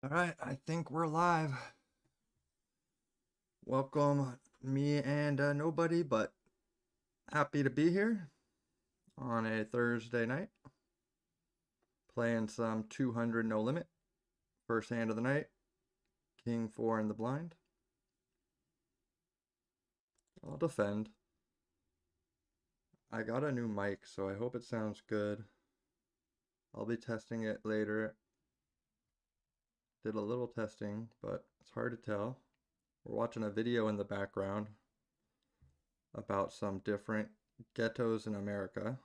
All right, I think we're live. Welcome, me and nobody, but happy to be here on a Thursday night, playing some 200 no limit. First hand of the night, King 4 in the blind. I'll defend. I got a new mic, so I hope it sounds good. I'll be testing it later. Did a little testing, but it's hard to tell. We're watching a video in the background about some different ghettos in America.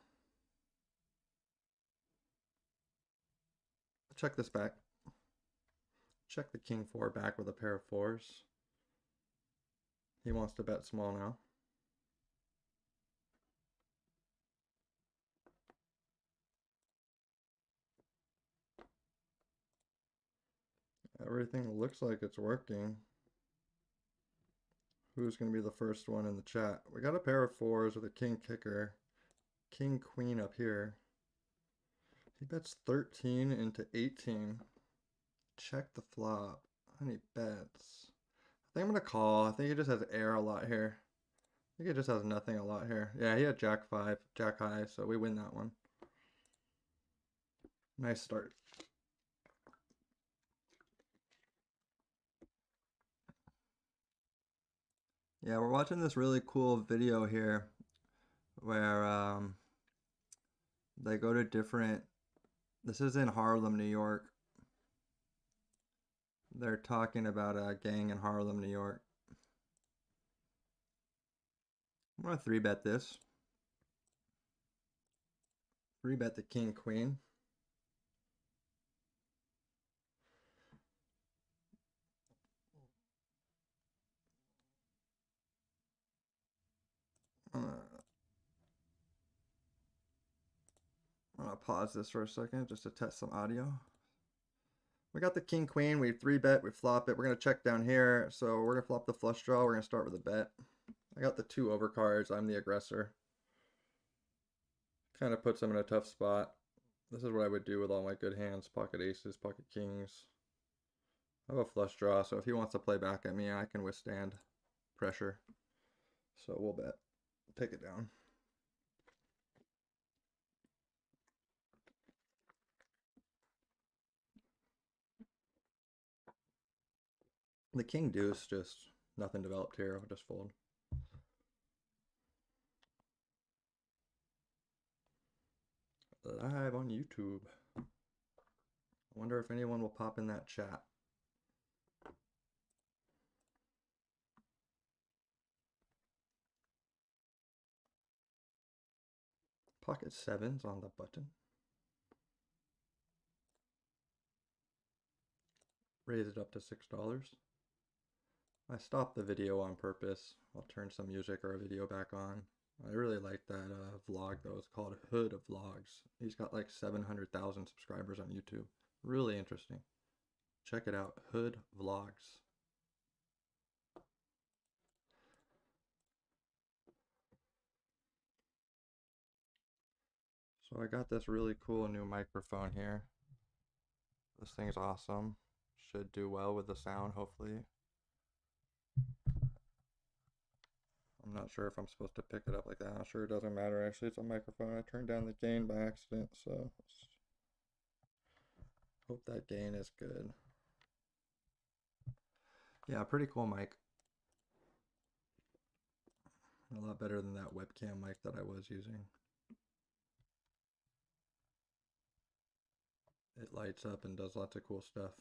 Check this back. Check the King 4 back with a pair of fours. He wants to bet small now. Everything looks like it's working. Who's going to be the first one in the chat? We got a pair of fours with a king kicker. King queen up here. He bets 13 into 18. Check the flop. How many bets? I think I'm going to call. I think he just has air a lot here. I think he just has nothing a lot here. Yeah, he had jack 5, jack high, so we win that one. Nice start. Yeah, we're watching this really cool video here where they go to different, this is in Harlem, New York. They're talking about a gang in Harlem, New York. I'm gonna 3-bet this. 3-bet the king queen. I'm gonna pause this for a second just to test some audio. We got the king queen. We 3-bet. We flop it. We're gonna check down here. So we're gonna flop the flush draw. We're gonna start with a bet. I got the 2 overcards. I'm the aggressor. Kind of puts him in a tough spot. This is what I would do with all my good hands. Pocket aces, pocket kings. I have a flush draw, so if he wants to play back at me, I can withstand pressure. So we'll bet. Take it down. The king deuce, just nothing developed here. I'll just fold. Live on YouTube. I wonder if anyone will pop in that chat. Pocket sevens on the button. Raise it up to $6. I stopped the video on purpose. I'll turn some music or a video back on. I really like that vlog though. It's called Hood of Vlogs. He's got like 700,000 subscribers on YouTube. Really interesting. Check it out. Hood Vlogs. So I got this really cool new microphone here. This thing's awesome. Should do well with the sound, hopefully. I'm not sure if I'm supposed to pick it up like that. I'm sure it doesn't matter. Actually, it's a microphone. I turned down the gain by accident, so hope that gain is good. Yeah, pretty cool mic. A lot better than that webcam mic that I was using. It lights up and does lots of cool stuff.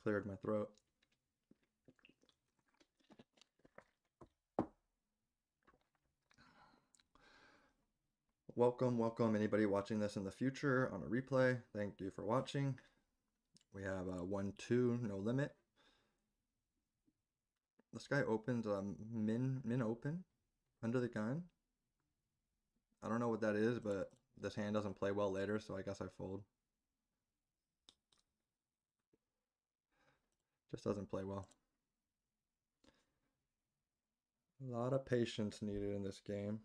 Cleared my throat. Welcome anybody watching this in the future on a replay. Thank you for watching. We have a 1-2 no limit. This guy opens min open under the gun. I don't know what that is, but this hand doesn't play well later, so I guess I fold. Just doesn't play well. A lot of patience needed in this game.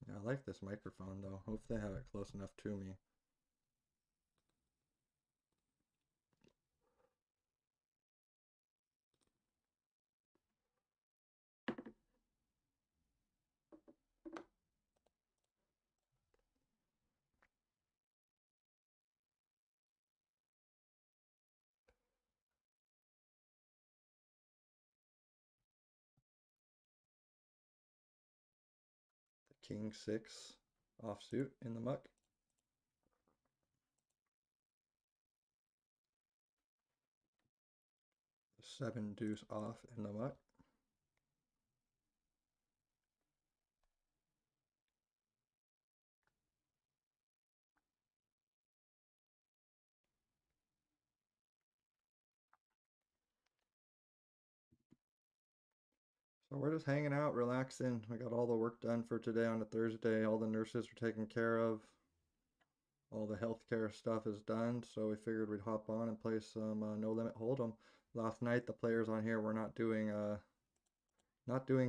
Yeah, I like this microphone though. Hope they have it close enough to me. The king six offsuit in the muck. The seven deuce off in the muck. So we're just hanging out, relaxing. We got all the work done for today on a Thursday. All the nurses are taken care of. All the healthcare stuff is done. So we figured we'd hop on and play some No Limit Hold'em. Last night the players on here were not doing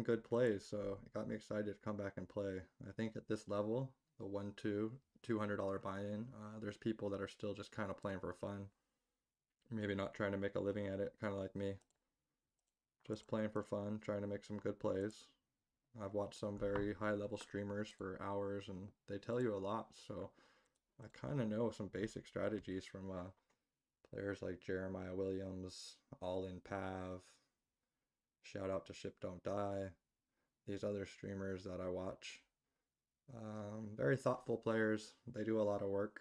good plays, so it got me excited to come back and play. I think at this level, the 1-2, $200 buy-in, there's people that are still just kind of playing for fun. Maybe not trying to make a living at it, kind of like me. Just playing for fun, trying to make some good plays. I've watched some very high level streamers for hours and they tell you a lot, so I kind of know some basic strategies from players like Jeremiah Williams, All In Pav, shout out to Ship Don't Die, these other streamers that I watch. Very thoughtful players, they do a lot of work.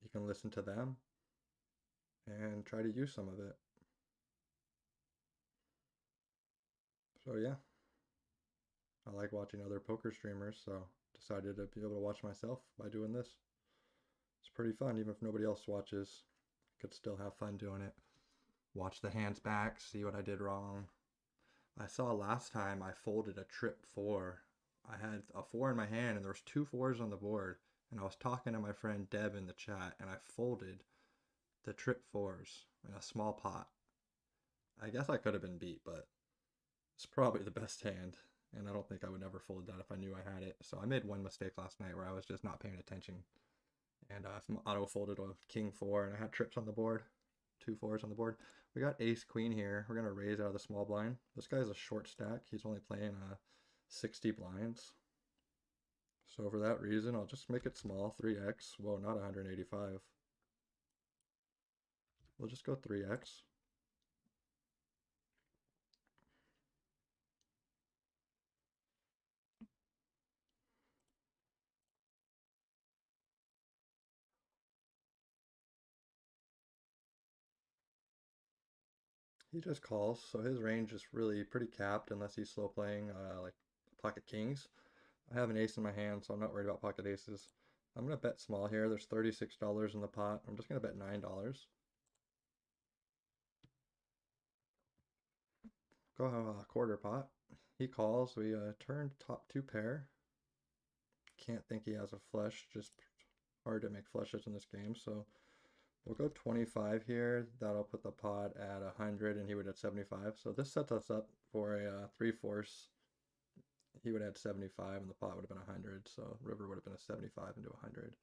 You can listen to them and try to use some of it. So yeah, I like watching other poker streamers, so decided to be able to watch myself by doing this. It's pretty fun, even if nobody else watches. I could still have fun doing it. Watch the hands back, see what I did wrong. I saw last time I folded a trip four. I had a four in my hand and there was two fours on the board. And I was talking to my friend Deb in the chat and I folded the trip fours in a small pot. I guess I could have been beat, but it's probably the best hand. And I don't think I would never fold that if I knew I had it. So I made one mistake last night where I was just not paying attention. And auto folded a king four and I had trips on the board. Two fours on the board. We got ace queen here. We're going to raise out of the small blind. This guy's a short stack. He's only playing 60 blinds. So for that reason, I'll just make it small, 3x. Whoa, not 185. We'll just go 3x. He just calls, so his range is really pretty capped unless he's slow playing like pocket kings. I have an ace in my hand, so I'm not worried about pocket aces. I'm going to bet small here. There's $36 in the pot. I'm just going to bet $9. Go quarter pot. He calls. We turn top two pair. Can't think he has a flush. Just hard to make flushes in this game. So we'll go 25 here. That'll put the pot at 100 and he would at 75. So this sets us up for a 3/4. He would add 75 and the pot would have been 100. So river would have been a 75 into 100.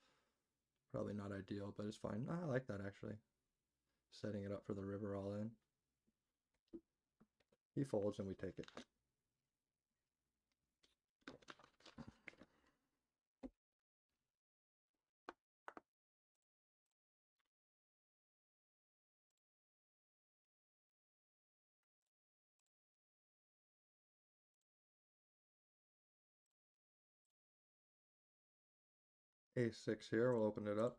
Probably not ideal, but it's fine. I like that actually. Setting it up for the river all in. He folds and we take it. Ace-6 here, we'll open it up.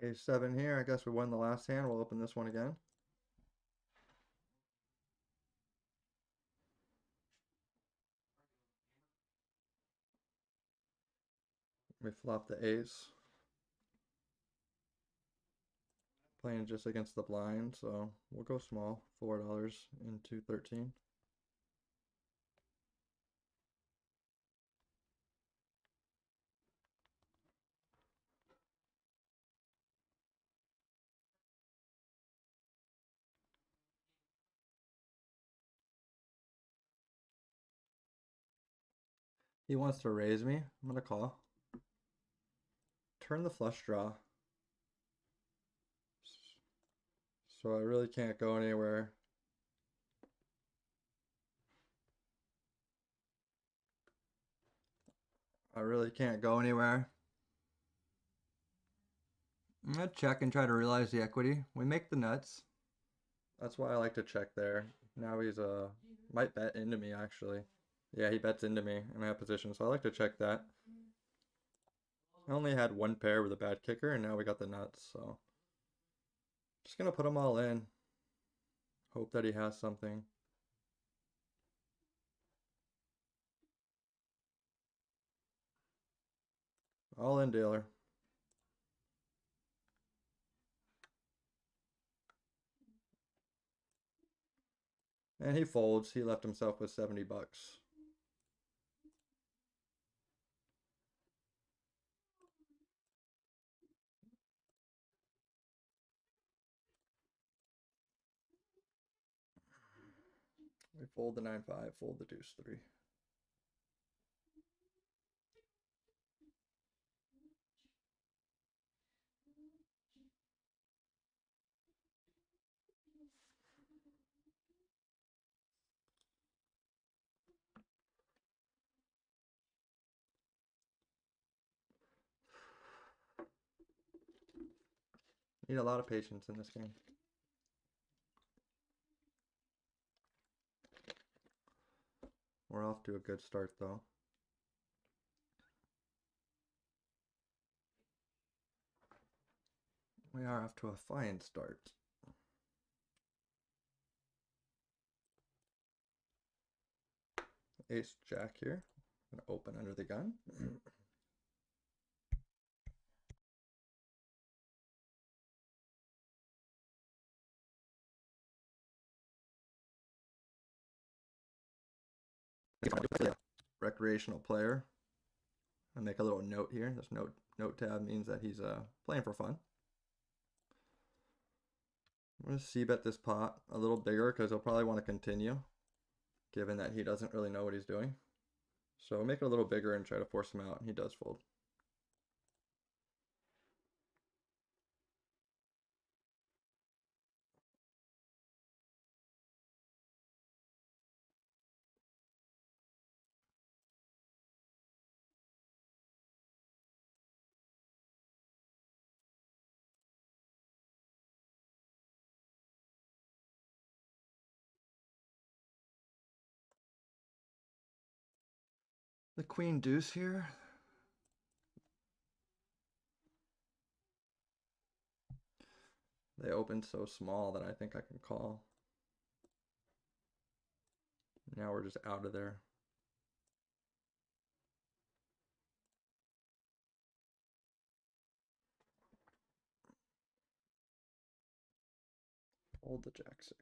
Ace-7 here, I guess we won the last hand, we'll open this one again. We flop the ace. Playing just against the blind, so we'll go small. $4 into 13. He wants to raise me. I'm gonna call. Turn the flush draw. So I really can't go anywhere. I really can't go anywhere. I'm gonna check and try to realize the equity. We make the nuts. That's why I like to check there. Now he's might bet into me actually. Yeah, he bets into me in that position, so I like to check that. I only had one pair with a bad kicker, and now we got the nuts, so just gonna put them all in. Hope that he has something. All in dealer. And he folds. He left himself with 70 bucks. We fold the 9-5, fold the deuce 3. Need a lot of patience in this game. We're off to a good start though. We are off to a fine start. Ace jack here. I'm gonna open under the gun. Recreational player. I make a little note here. This note tab means that he's playing for fun. I'm gonna c-bet this pot a little bigger because he'll probably want to continue, given that he doesn't really know what he's doing. So make it a little bigger and try to force him out, and he does fold. The queen deuce here. They opened so small that I think I can call. Now we're just out of there. Hold the jack 6.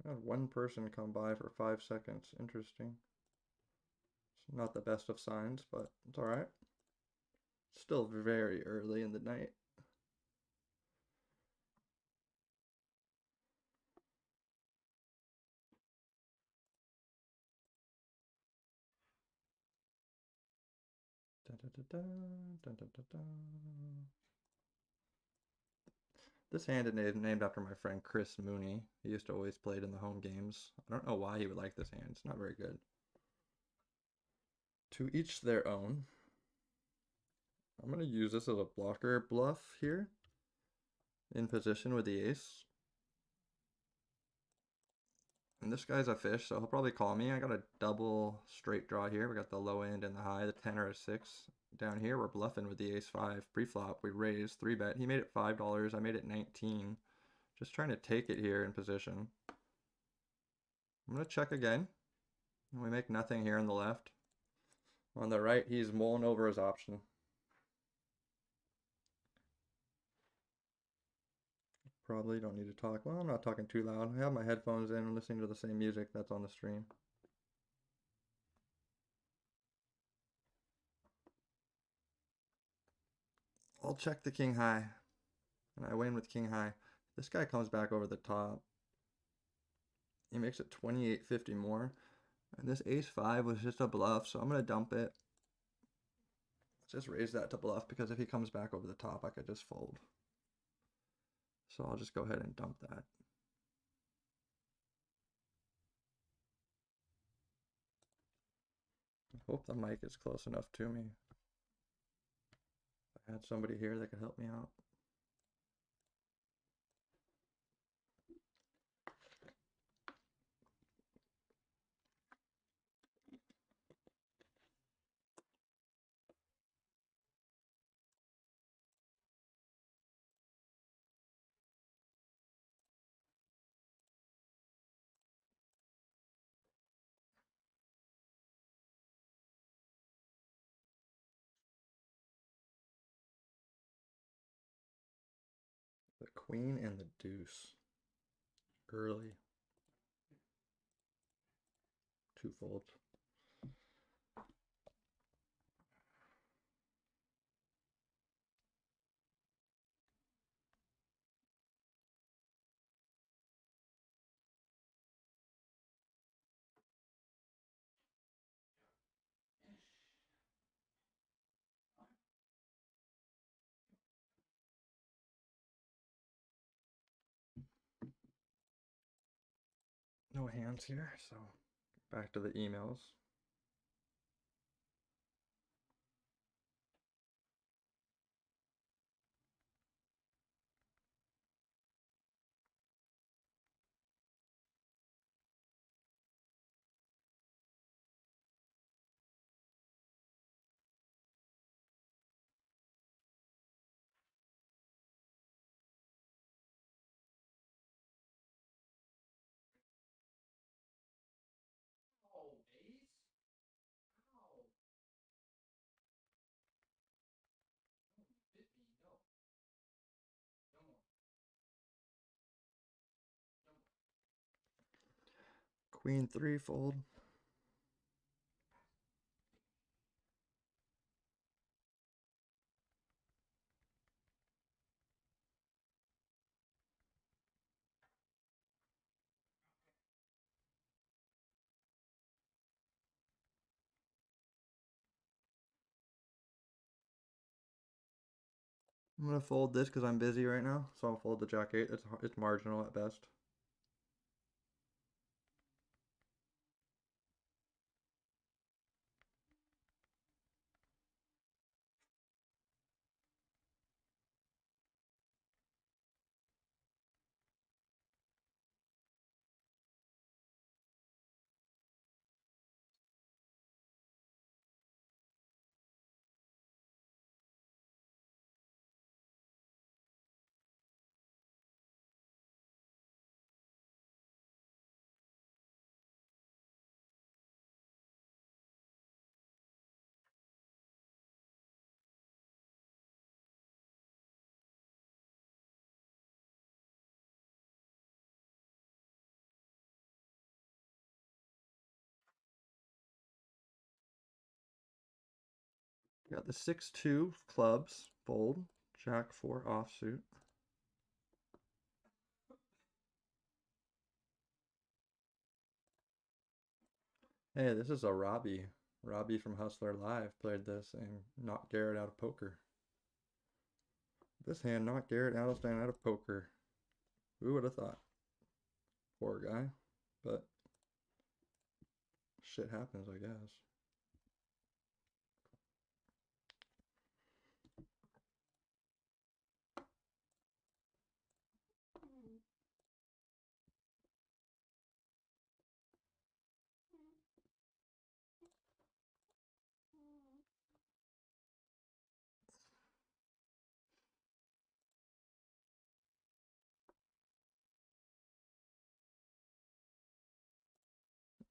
I had one person come by for 5 seconds. Interesting. It's not the best of signs, but it's alright. Still very early in the night. Da, da, da, da, da, da, da. This hand is named after my friend Chris Mooney. He used to always play it in the home games. I don't know why he would like this hand. It's not very good. To each their own. I'm going to use this as a blocker bluff here. In position with the ace. And this guy's a fish, so he'll probably call me. I got a double straight draw here. We got the low end and the high, the 10 or a 6. Down here, we're bluffing with the ace-5 pre-flop. We raised 3-bet. He made it $5. I made it 19. Just trying to take it here in position. I'm going to check again. And we make nothing here on the left. On the right, he's mulling over his option. Probably don't need to talk. Well, I'm not talking too loud. I have my headphones in. I'm listening to the same music that's on the stream. I'll check the king high. And I win with king high. This guy comes back over the top. He makes it 28.50 more. And this ace-5 was just a bluff, so I'm going to dump it. Let's just raise that to bluff, because if he comes back over the top, I could just fold. So I'll just go ahead and dump that. I hope the mic is close enough to me. If I had somebody here that could help me out. The queen and the deuce. Early. Two folds. No hands here, so back to the emails. Queen 3 fold. I'm gonna fold this because I'm busy right now, so I'll fold the jack 8. It's marginal at best. Got the 6-2 clubs, fold, jack 4 offsuit. Hey, this is a Robbie. Robbie from Hustler Live played this and knocked Garrett out of poker. This hand knocked Garrett Adelstein out of poker. Who would have thought? Poor guy. But shit happens, I guess.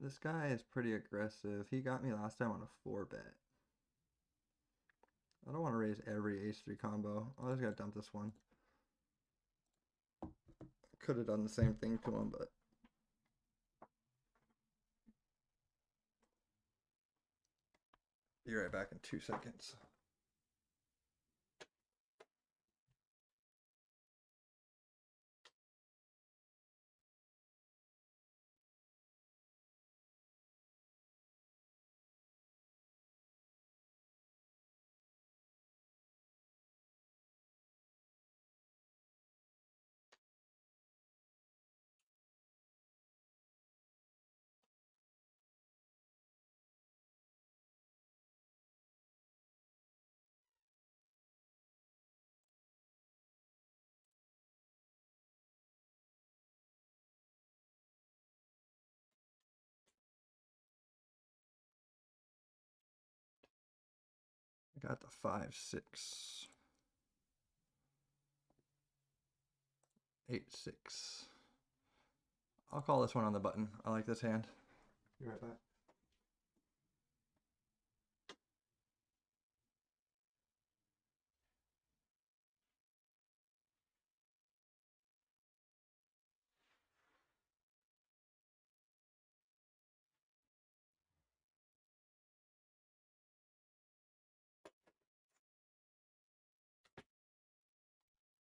This guy is pretty aggressive. He got me last time on a 4-bet. I don't want to raise every ace-3 combo. I just gotta dump this one. Could have done the same thing to him, but... Be right back in 2 seconds. I got the 5-6. 8-6. I'll call this one on the button. I like this hand. Be right back.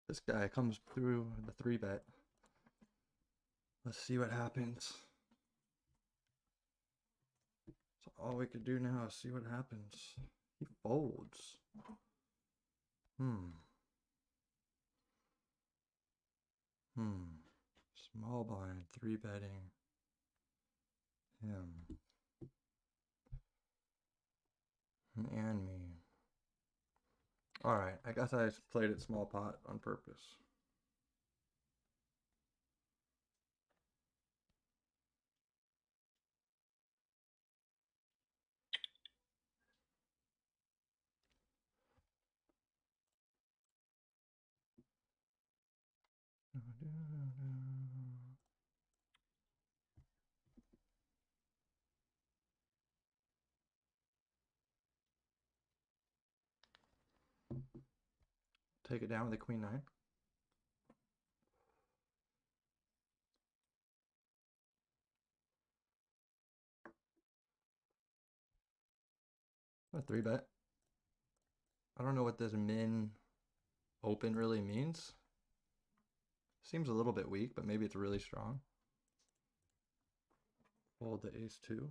This guy comes through the 3-bet. Let's see what happens. So all we could do now is see what happens. He folds. Small blind, 3-betting him and me. Alright, I guess I played it small pot on purpose. Take it down with the Queen-9. A 3-bet. I don't know what this min open really means. Seems a little bit weak, but maybe it's really strong. Fold the ace-2.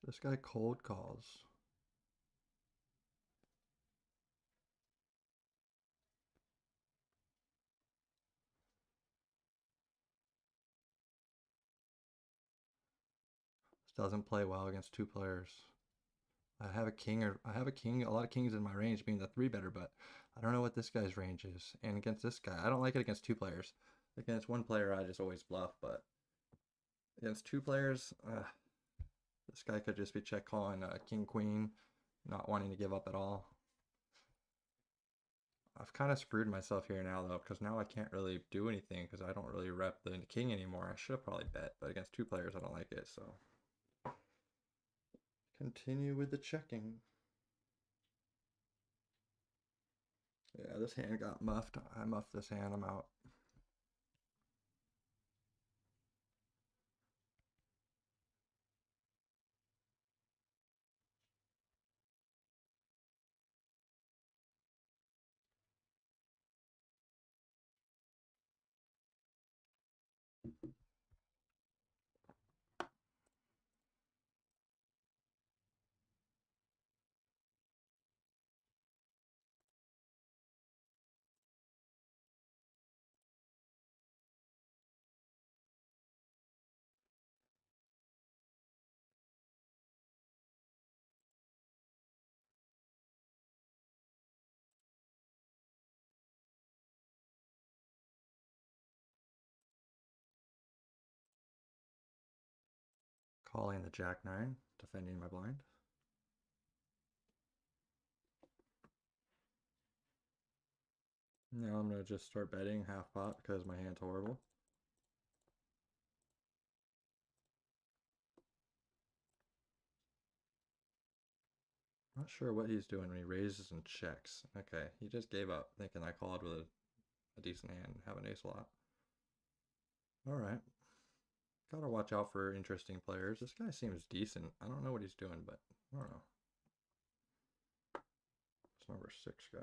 This guy cold calls. This doesn't play well against 2 players. I have a king, a lot of kings in my range being the 3-better, but I don't know what this guy's range is. And against this guy, I don't like it against 2 players. Against 1 player, I just always bluff, but against 2 players, this guy could just be check calling king queen, not wanting to give up at all. I've kind of screwed myself here now though, because now I can't really do anything because I don't really rep the king anymore. I should have probably bet, but against 2 players, I don't like it. So continue with the checking. Yeah, this hand got muffed. I muffed this hand. I'm out. Calling the Jack 9, defending my blind. Now I'm going to just start betting half pot because my hand's horrible. Not sure what he's doing when he raises and checks. Okay, he just gave up thinking I called with a decent hand and have an ace lot. Alright. Gotta watch out for interesting players. This guy seems decent. I don't know what he's doing, but I don't know. It's number 6 guy.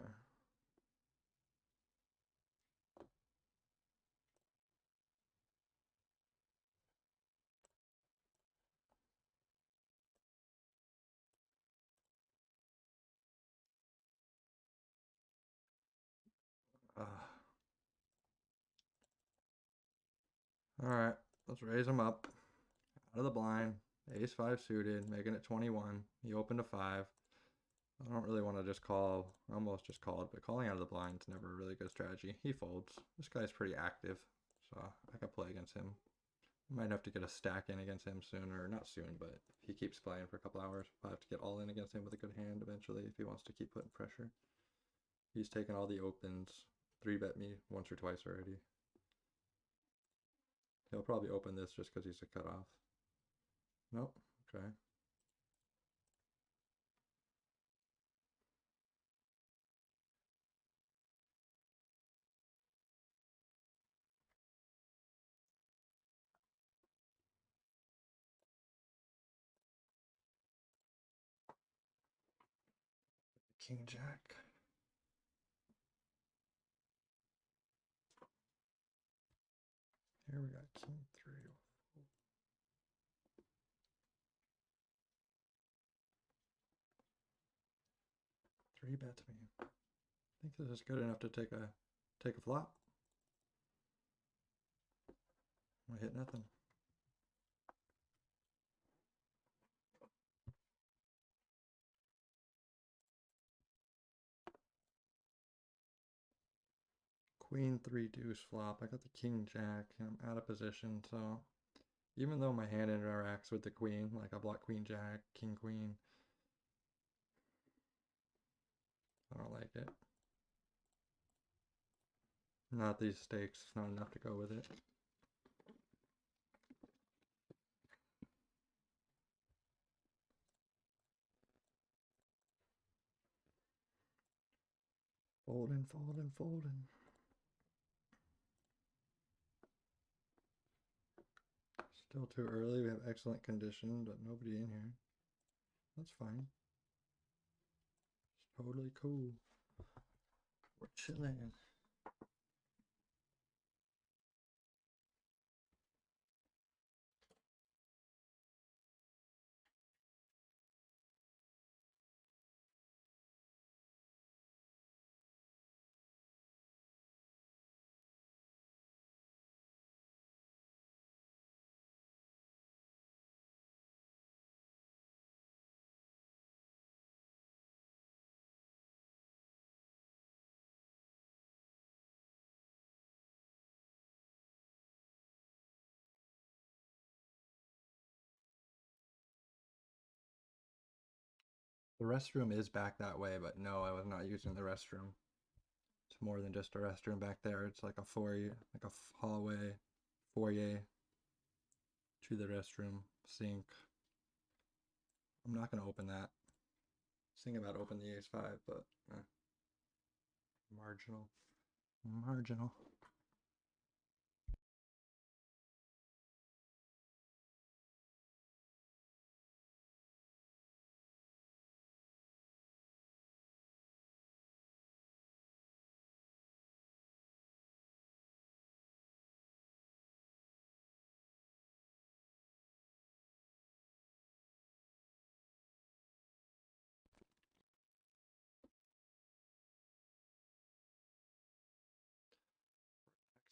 Alright, let's raise him up. Out of the blind. Ace 5 suited, making it 21. He opened a 5. I don't really want to just call. I almost just called, but calling out of the blind is never a really good strategy. He folds. This guy's pretty active, so I can play against him. Might have to get a stack in against him soon, or not soon, but if he keeps playing for a couple hours, I'll have to get all in against him with a good hand eventually if he wants to keep putting pressure. He's taken all the opens. 3-bet me once or twice already. He'll probably open this just because he's a cutoff. Nope. Okay. King Jack. Here we got King 3. 3-bet me. I think this is good enough to take a flop. I hit nothing. Queen 3 deuce flop. I got the King Jack. I'm out of position, so even though my hand interacts with the queen, like I block Queen Jack, King Queen, I don't like it. Not these stakes, not enough to go with it. Folding, folding, folding. Still too early. We have excellent condition, but nobody in here. That's fine. It's totally cool. We're chilling. The restroom is back that way, but no, I was not using the restroom. It's more than just a restroom back there. It's like a foyer, like a hallway, foyer to the restroom, sink. I'm not gonna open that. I was thinking about opening the ace 5, but marginal. Marginal.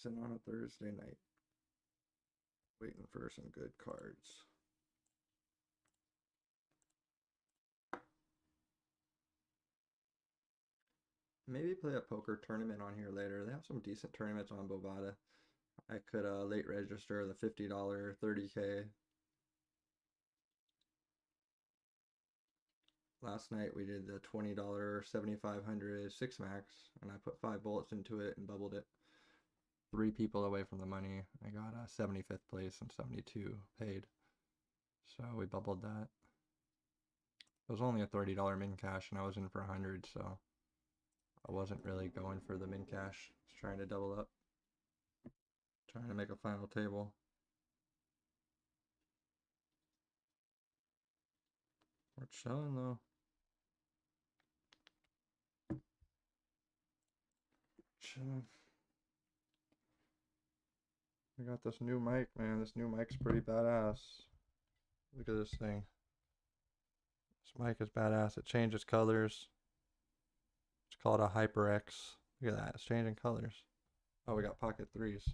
Accent on a Thursday night. Waiting for some good cards. Maybe play a poker tournament on here later. They have some decent tournaments on Bovada. I could late register the $50 30K last night we did the $20 7500 six max, and I put 5 bullets into it and bubbled it. 3 people away from the money. I got 75th place and 72 paid. So we bubbled that. It was only a $30 min cash, and I was in for 100, so I wasn't really going for the min cash. Just trying to double up. Trying to make a final table. We're chilling though. Chilling. We got this new mic, man. This new mic's pretty badass. Look at this thing. This mic is badass. It changes colors. It's called a HyperX. Look at that. It's changing colors. Oh, we got pocket threes.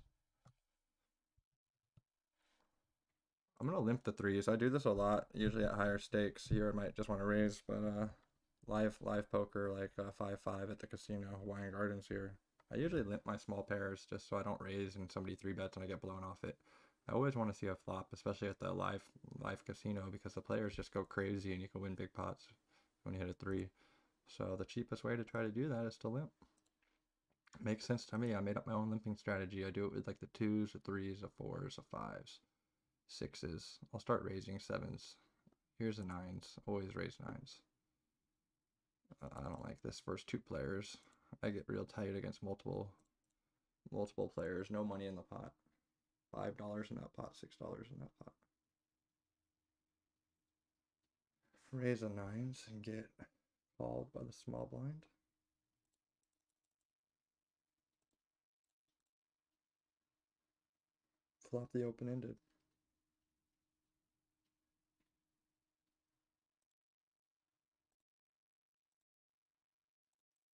I'm gonna limp the threes. I do this a lot, usually at higher stakes. Here I might just want to raise, but live poker like 5-5 at the casino, Hawaiian Gardens here. I usually limp my small pairs just so I don't raise and somebody 3-bets and I get blown off it. I always want to see a flop, especially at the live casino, because the players just go crazy and you can win big pots when you hit a 3. So the cheapest way to try to do that is to limp. It makes sense to me. I made up my own limping strategy. I do it with like the 2s, the 3s, the 4s, the 5s, 6s. I'll start raising 7s. Here's the 9s. Always raise 9s. I don't like this first 2 players. I get real tight against multiple players. No money in the pot. $5 in that pot, $6 in that pot. Raise a 9s and get called by the small blind. Flop the open-ended.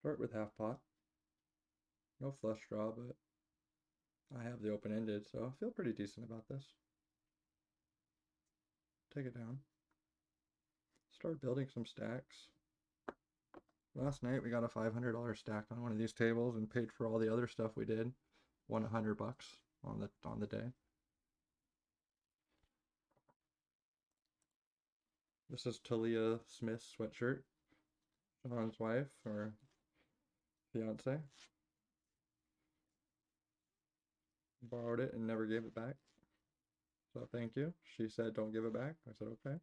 Start with half pot. No flush draw, but I have the open-ended, so I feel pretty decent about this. Take it down. Start building some stacks. Last night we got a $500 stack on one of these tables and paid for all the other stuff we did. Won $100 on the day. This is Talia Smith's sweatshirt. Sean's wife or fiance. Borrowed it and never gave it back. So thank you. She said don't give it back. I said okay.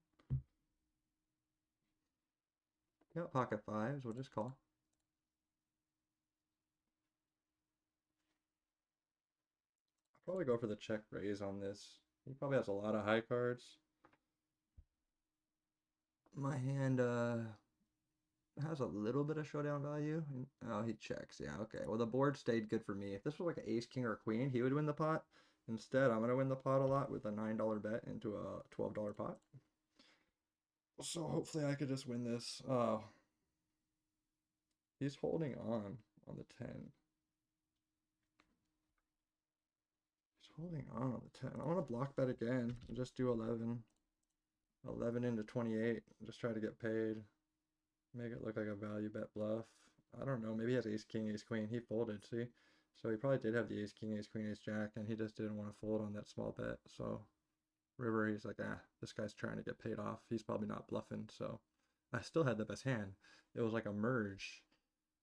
Got pocket 5s. We'll just call. I'll probably go for the check raise on this. He probably has a lot of high cards. My hand has a little bit of showdown value. Oh, he checks. Yeah, okay. Well, the board stayed good for me. If this was like an ace, king, or queen, he would win the pot. Instead, I'm going to win the pot a lot with a $9 bet into a $12 pot. So hopefully I could just win this. Oh, he's holding on the 10. He's holding on the 10. I want to block bet again and just do 11. 11 into 28. Just try to get paid. Make it look like a value bet bluff. I don't know. Maybe he has ace, king, ace, queen. He folded, see? So he probably did have the ace, king, ace, queen, ace, jack, and he just didn't want to fold on that small bet. So river, he's like, this guy's trying to get paid off. He's probably not bluffing. So I still had the best hand. It was like a merge.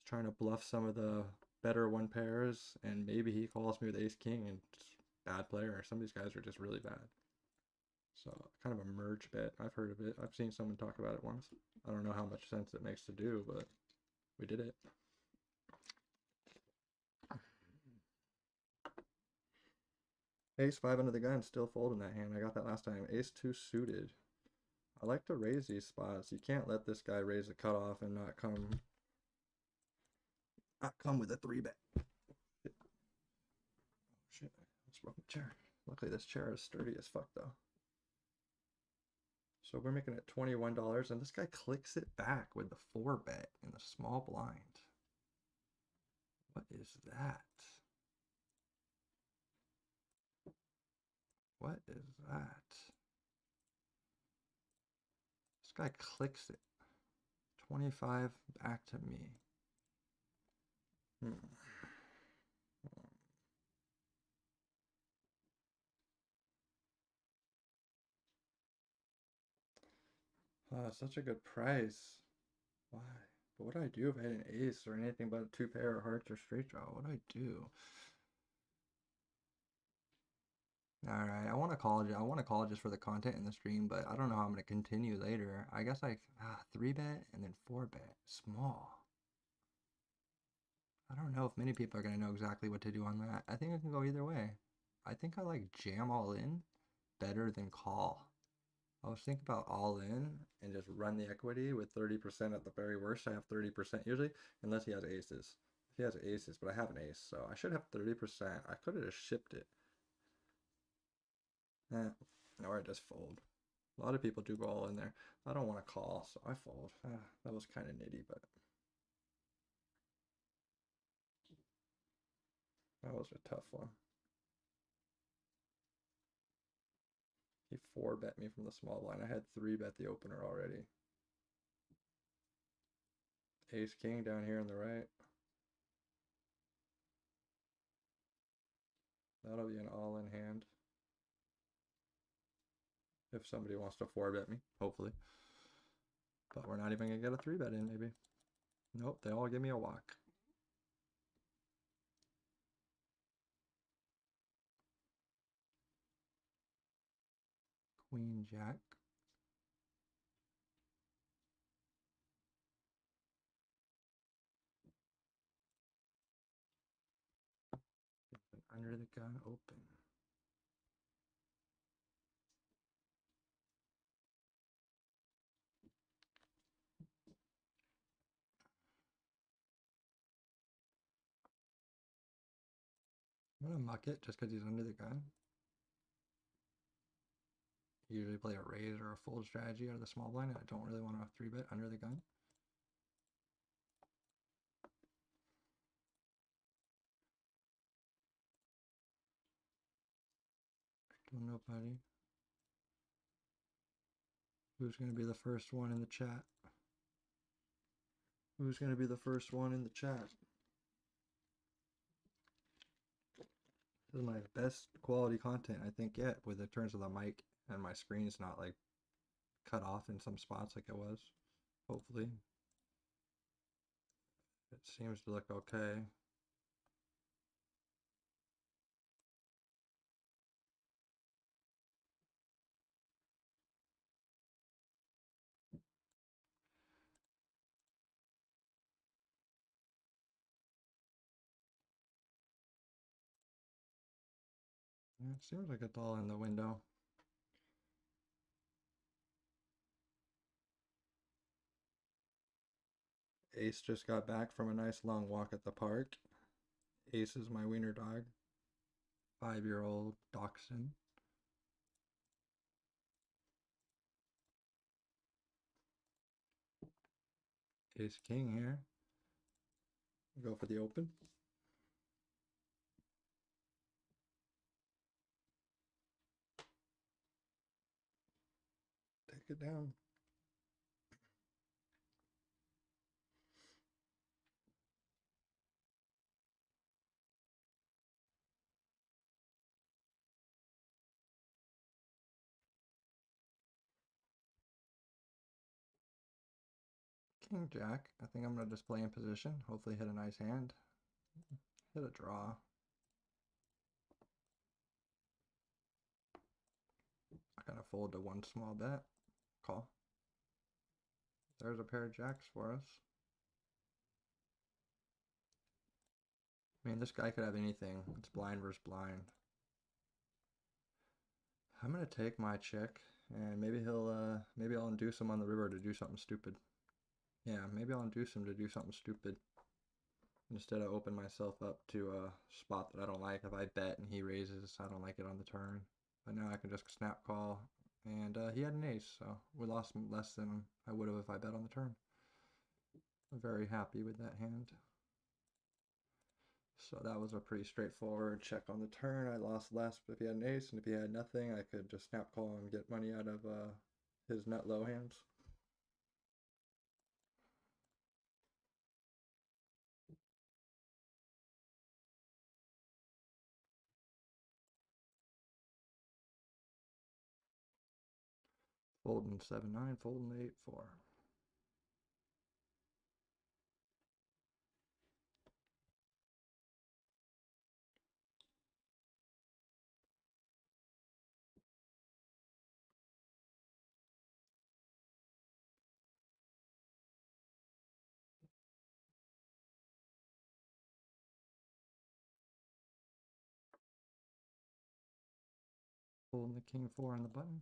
Trying to bluff some of the better 1 pairs, and maybe he calls me with ace, king, and just bad player. Some of these guys are just really bad. So kind of a merge bet. I've heard of it. I've seen someone talk about it once. I don't know how much sense it makes to do, but we did it. Ace 5 under the gun, still folding that hand. I got that last time. Ace 2 suited. I like to raise these spots. You can't let this guy raise the cutoff and not come with a 3-bet. Oh shit, let's broke my chair. Luckily this chair is sturdy as fuck though. So we're making it $21, and this guy clicks it back with the 4-bet in the small blind. What is that? What is that? This guy clicks it. 25 back to me. Such a good price. Why? But what do I do if I had an ace or anything but a two pair of hearts or straight draw? What do I do? All right, I want to call it. I want to call it just for the content in the stream, but I don't know how I'm going to continue later. I guess I three bet and then four bet small. I don't know if many people are going to know exactly what to do on that. I think it can go either way. I think I like jam all in better than call. I was thinking about all in and just run the equity with 30% at the very worst. I have 30% usually, unless he has aces. He has aces, but I have an ace, so I should have 30%. I could have just shipped it. Or I just fold. A lot of people do go all in there. I don't want to call, so I fold. That was kind of nitty, but that was a tough one. He four bet me from the small blind. I had three bet the opener already. Ace king down here on the right. That'll be an all-in hand. If somebody wants to four bet me, hopefully. But we're not even gonna get a three bet in, maybe. Nope, they all give me a walk. Queen jack. Under the gun open. I'm gonna muck it just because he's under the gun. Usually play a raise or a fold strategy out of the small blind. I don't really want to three bet under the gun. Don't know, buddy. Who's gonna be the first one in the chat? Who's gonna be the first one in the chat? This is my best quality content I think yet, with the turns of the mic and my screen's not like cut off in some spots like it was. Hopefully. It seems to look okay. It seems like it's all in the window. Ace just got back from a nice long walk at the park. Ace is my wiener dog. 5-year-old dachshund. Ace king here. Go for the open. Take it down. King jack. I think I'm going to just play in position. Hopefully hit a nice hand. Hit a draw. I kind of fold to one small bet. Call. There's a pair of jacks for us. I mean, this guy could have anything. It's blind versus blind. I'm gonna take my check, and maybe maybe I'll induce him on the river to do something stupid. Yeah, maybe I'll induce him to do something stupid. Instead of open myself up to a spot that I don't like. If I bet and he raises, I don't like it on the turn. But now I can just snap call, and he had an ace, so we lost less than I would have if I bet on the turn. I'm very happy with that hand. So that was a pretty straightforward check on the turn. I lost less if he had an ace, and if he had nothing, I could just snap call and get money out of his nut low hands. Folding 7-9, folding 8-4. holding the king 4 on the button.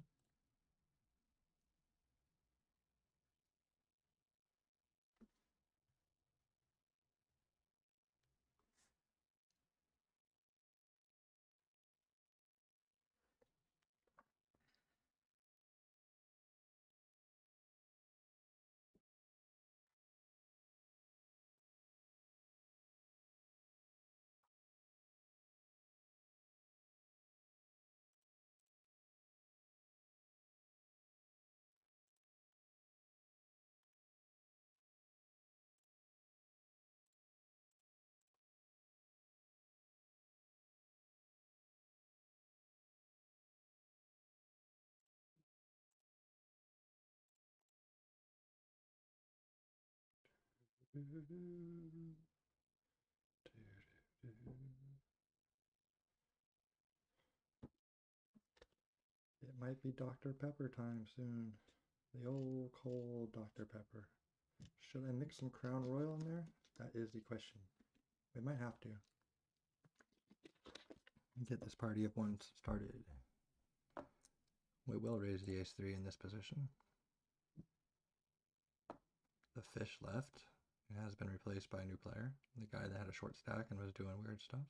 It might be Dr. Pepper time soon. The old cold Dr. Pepper. Should I mix some Crown Royal in there? That is the question. We might have to. Get this party of ones started. We will raise the ace-3 in this position. The fish left. It has been replaced by a new player. The guy that had a short stack and was doing weird stuff.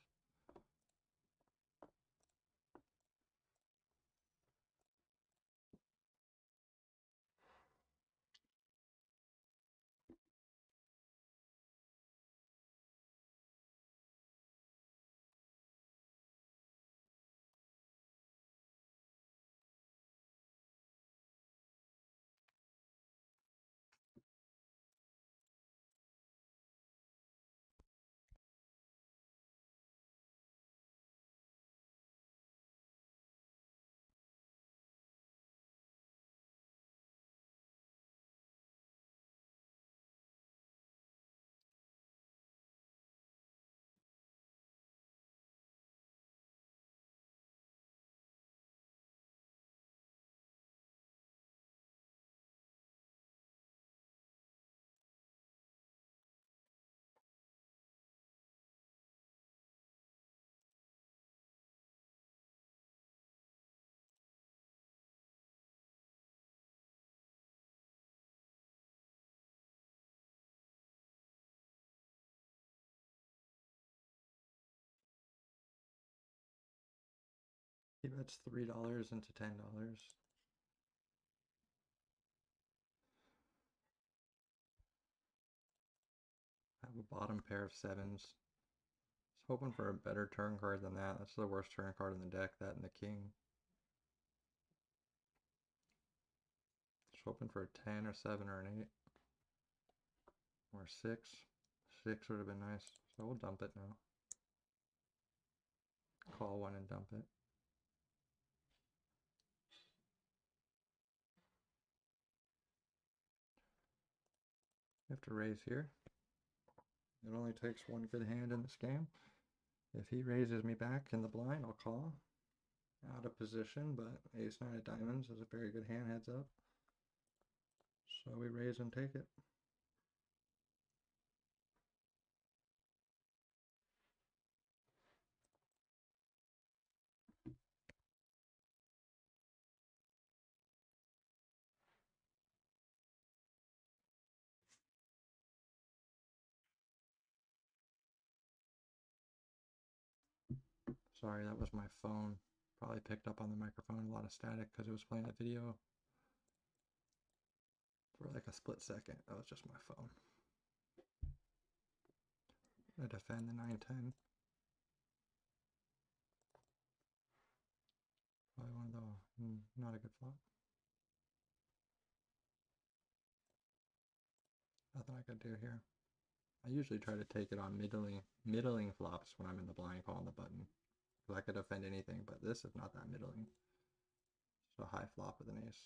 He bets $3 into $10. I have a bottom pair of 7s. Just hoping for a better turn card than that. That's the worst turn card in the deck, that and the king. Just hoping for a 10 or 7 or an 8. Or 6. 6 would have been nice. So we'll dump it now. Call one and dump it. You have to raise here. It only takes one good hand in this game. If he raises me back in the blind, I'll call. Out of position, but ace-9 of diamonds is a very good hand, heads up. So we raise and take it. Sorry, that was my phone. Probably picked up on the microphone a lot of static because it was playing a video. For like a split second, that was just my phone. I defend the 9-10. Probably one of the not a good flop. Nothing I could do here. I usually try to take it on middling flops when I'm in the blind calling the button. Because I could defend anything, but this is not that middling. It's a high flop with an ace.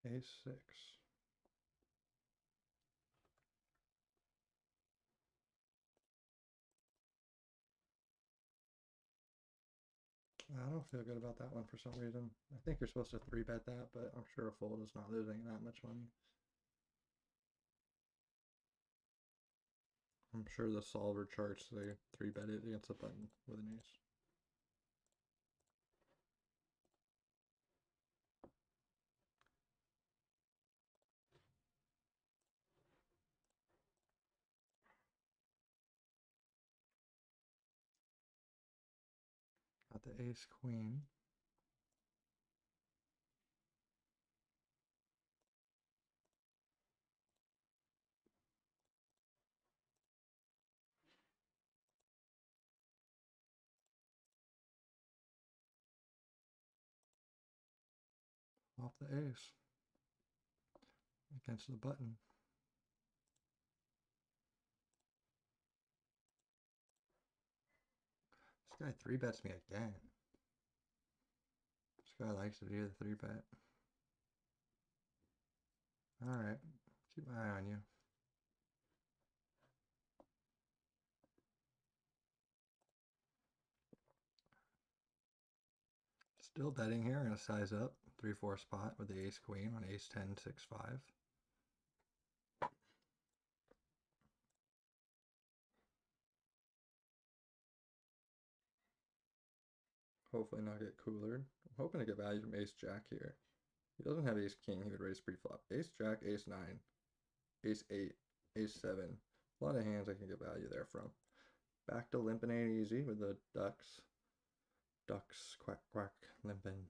Ace-6. I don't feel good about that one for some reason. I think you're supposed to 3-bet that, but I'm sure a fold is not losing that much money. I'm sure the solver charts they 3-bet it against the button with an ace. Got the ace queen. Off the ace against the button. This guy 3-bets me again. This guy likes to do the 3-bet. Alright, keep my eye on you. Still betting here, I'm gonna size up 3-4 spot with the ace queen on ace 10 6-5. Hopefully not get coolered. I'm hoping to get value from ace jack here. He doesn't have ace king, he would raise pre-flop. Ace jack, ace 9, ace 8, ace 7. A lot of hands I can get value there from. Back to limping ain't easy with the ducks. Ducks, quack quack, limping.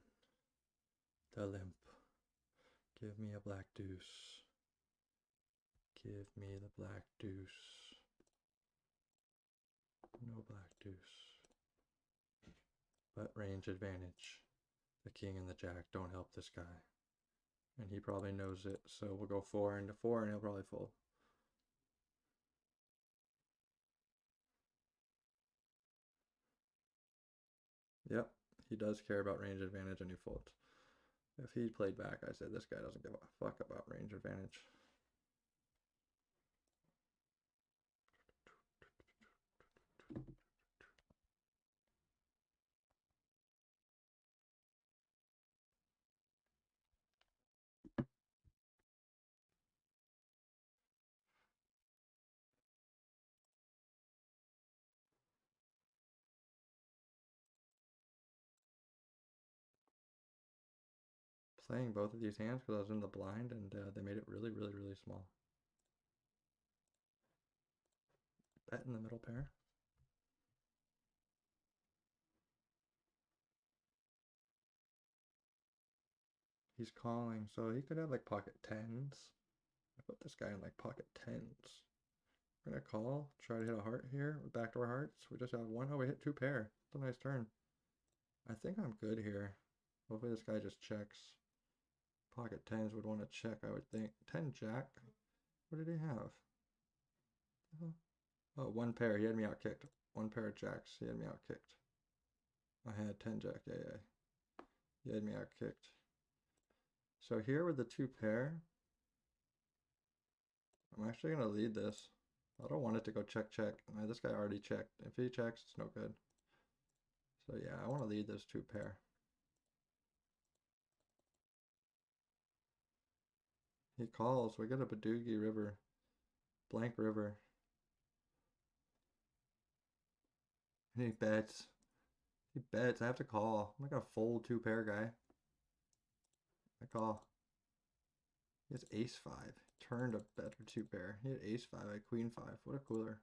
The limp. Give me a black deuce. Give me the black deuce. No black deuce. But range advantage. The king and the jack don't help this guy. And he probably knows it, so we'll go 4 into 4 and he'll probably fold. Yep, he does care about range advantage and he folds. If he played back, I said this guy doesn't give a fuck about range advantage. Playing both of these hands because I was in the blind and they made it really, really, really small. Bet in the middle pair. He's calling, so he could have like pocket 10s. I put this guy in like pocket 10s. We're gonna call, try to hit a heart here with backdoor hearts. We just have one. Oh, we hit 2 pair. It's a nice turn. I think I'm good here. Hopefully this guy just checks. Pocket 10s would want to check, I would think. 10 jack. What did he have? Oh, 1 pair. He had me out kicked. 1 pair of jacks. He had me out kicked. I had 10 jack. Yeah. He had me out kicked. So here with the 2 pair, I'm actually going to lead this. I don't want it to go check. This guy already checked. If he checks, it's no good. So yeah, I want to lead this 2 pair. He calls. We get a Badugi river. Blank river. And he bets. He bets. I have to call. I'm not going to fold 2 pair guy. I call. He has ace 5. Turned a better 2 pair. He had ace 5. I had queen 5. What a cooler.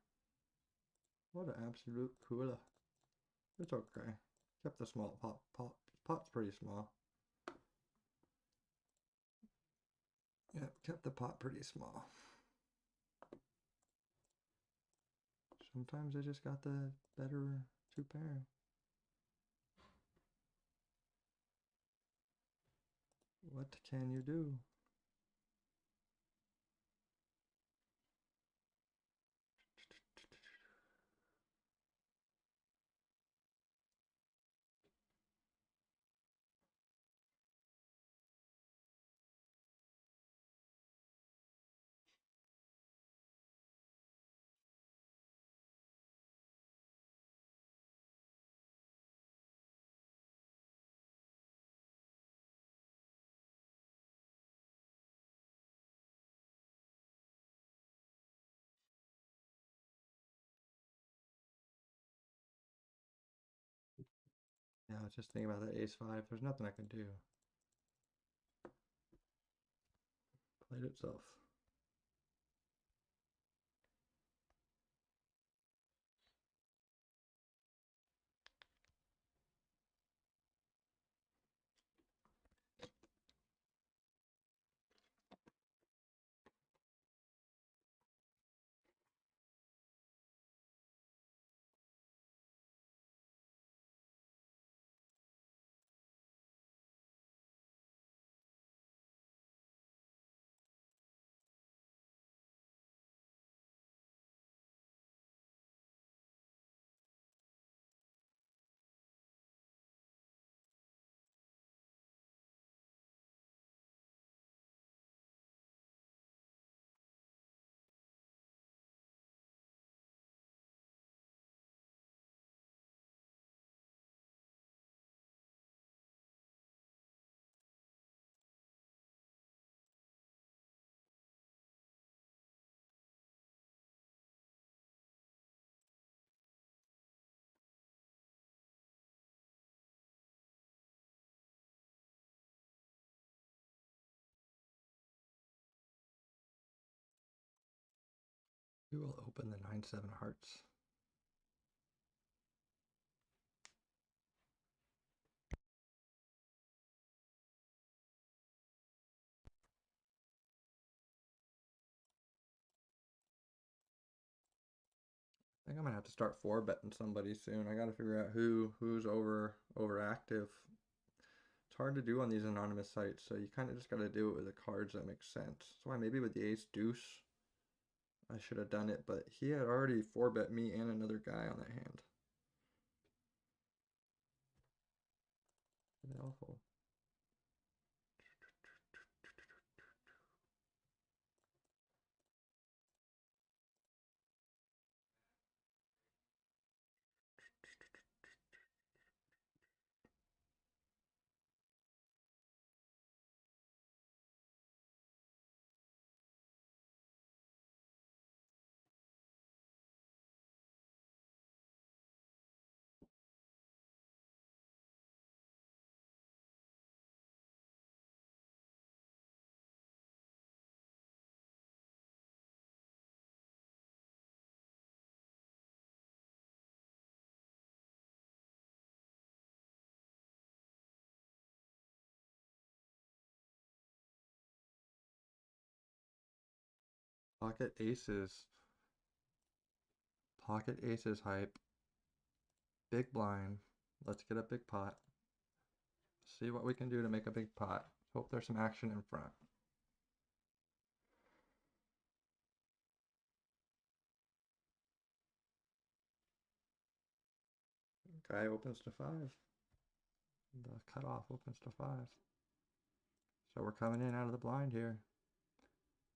What an absolute cooler. It's okay. Kept the small pot. Pot's pretty small. Yeah, kept the pot pretty small. Sometimes I just got the better 2 pair. What can you do? I was just thinking about that ace-5. There's nothing I can do. Played itself. We will open the 9-7 hearts. I think I'm gonna have to start 4-betting somebody soon. I gotta figure out who's overactive. It's hard to do on these anonymous sites, so you kind of just gotta do it with the cards that make sense. That's why maybe with the ace deuce, I should have done it, but he had already 4-bet me and another guy on that hand. Pretty awful. Pocket aces. Pocket aces hype. Big blind. Let's get a big pot. See what we can do to make a big pot. Hope there's some action in front. Guy opens to 5. The cutoff opens to 5. So we're coming in out of the blind here.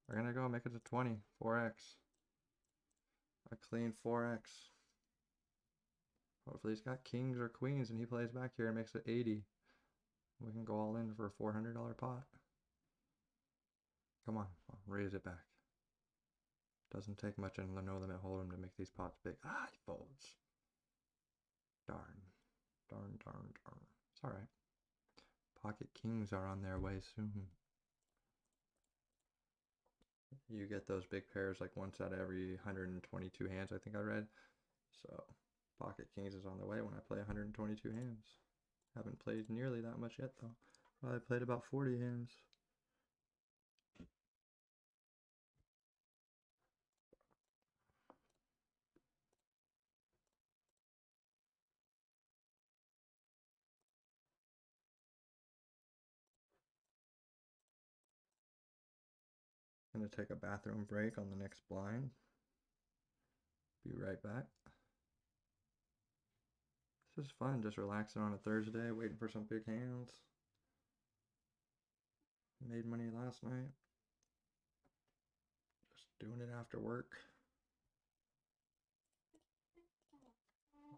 We're gonna go make it to 20. 4x. A clean 4x. Hopefully he's got kings or queens and he plays back here and makes it 80. We can go all in for a $400 pot. Come on, raise it back. Doesn't take much in the no limit hold'em to make these pots big. Ah, he folds. Darn. Darn, darn, darn. It's alright. Pocket kings are on their way soon. You get those big pairs like once out of every 122 hands, I think I read. So, pocket kings is on the way when I play 122 hands. Haven't played nearly that much yet though. Well, I played about 40 hands. Gonna take a bathroom break on the next blind. Be right back. This is fun, just relaxing on a Thursday, waiting for some big hands. Made money last night. Just doing it after work.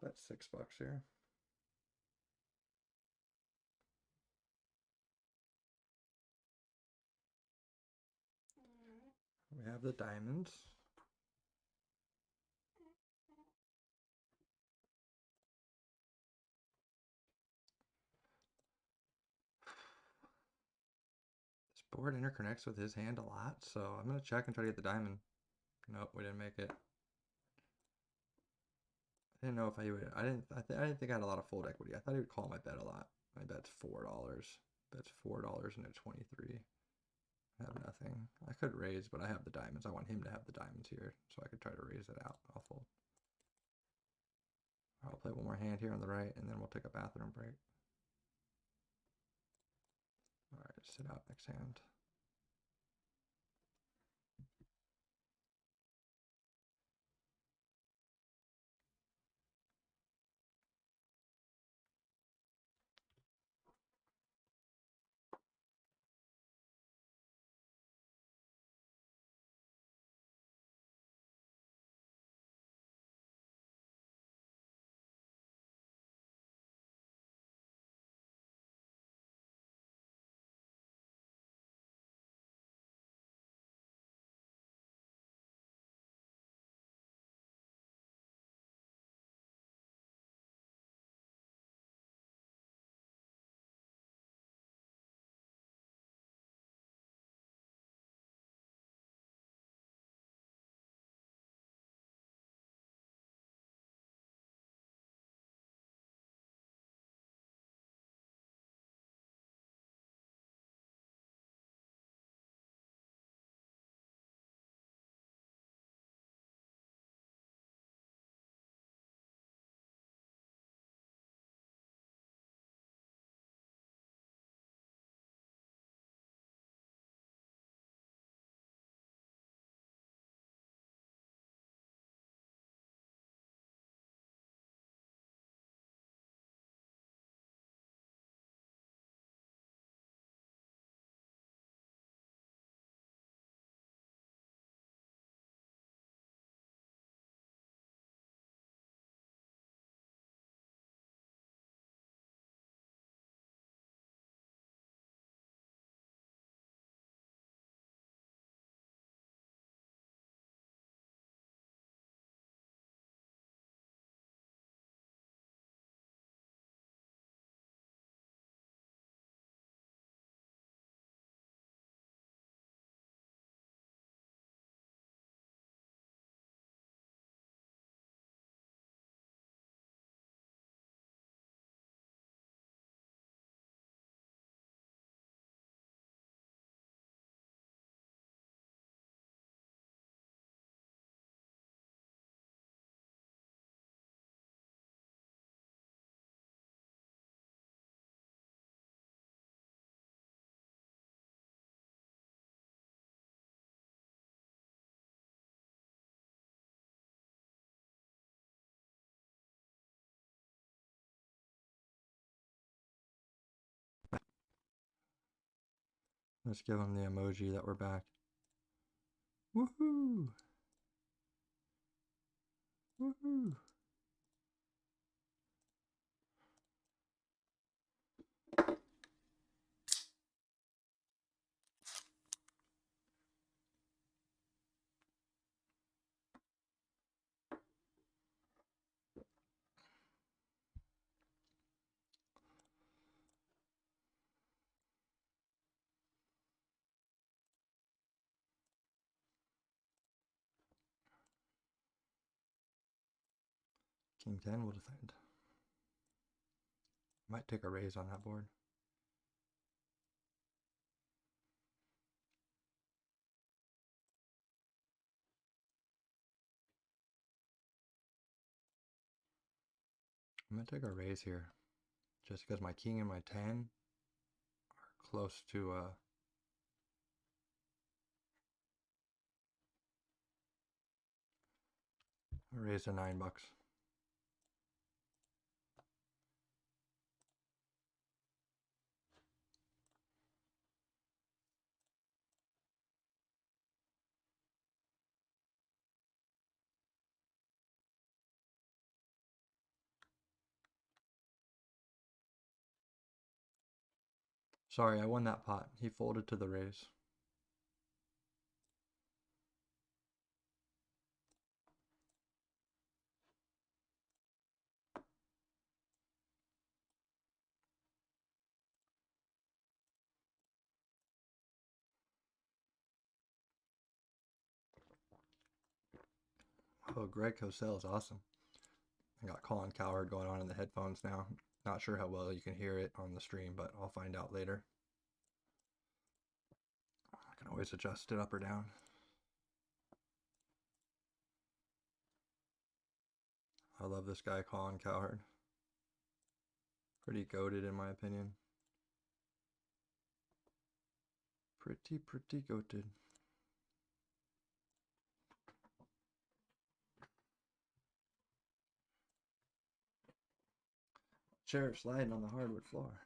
Bet $6 here. We have the diamonds. board interconnects with his hand a lot, so I'm gonna check and try to get the diamond. Nope, we didn't make it. I didn't know if I would. I didn't think I had a lot of fold equity. I thought he would call my bet a lot. My bet's $4. That's $4 and a 23. I have nothing. I could raise, but I have the diamonds. I want him to have the diamonds here, so I could try to raise it out. I'll fold. I'll play one more hand here on the right, and then we'll take a bathroom break. All right, sit out next hand. Let's give him the emoji that we're back. Woohoo! Woohoo! King 10 will defend. Might take a raise on that board. I'm gonna take a raise here, just because my king and my 10 are close to a raise to $9. Sorry, I won that pot. He folded to the raise. Oh, Greg Cosell is awesome. I got Colin Cowherd going on in the headphones now. Not sure how well you can hear it on the stream, but I'll find out later. I can always adjust it up or down. I love this guy, Colin Cowherd. Pretty goated in my opinion. Pretty goated. Chair sliding on the hardwood floor.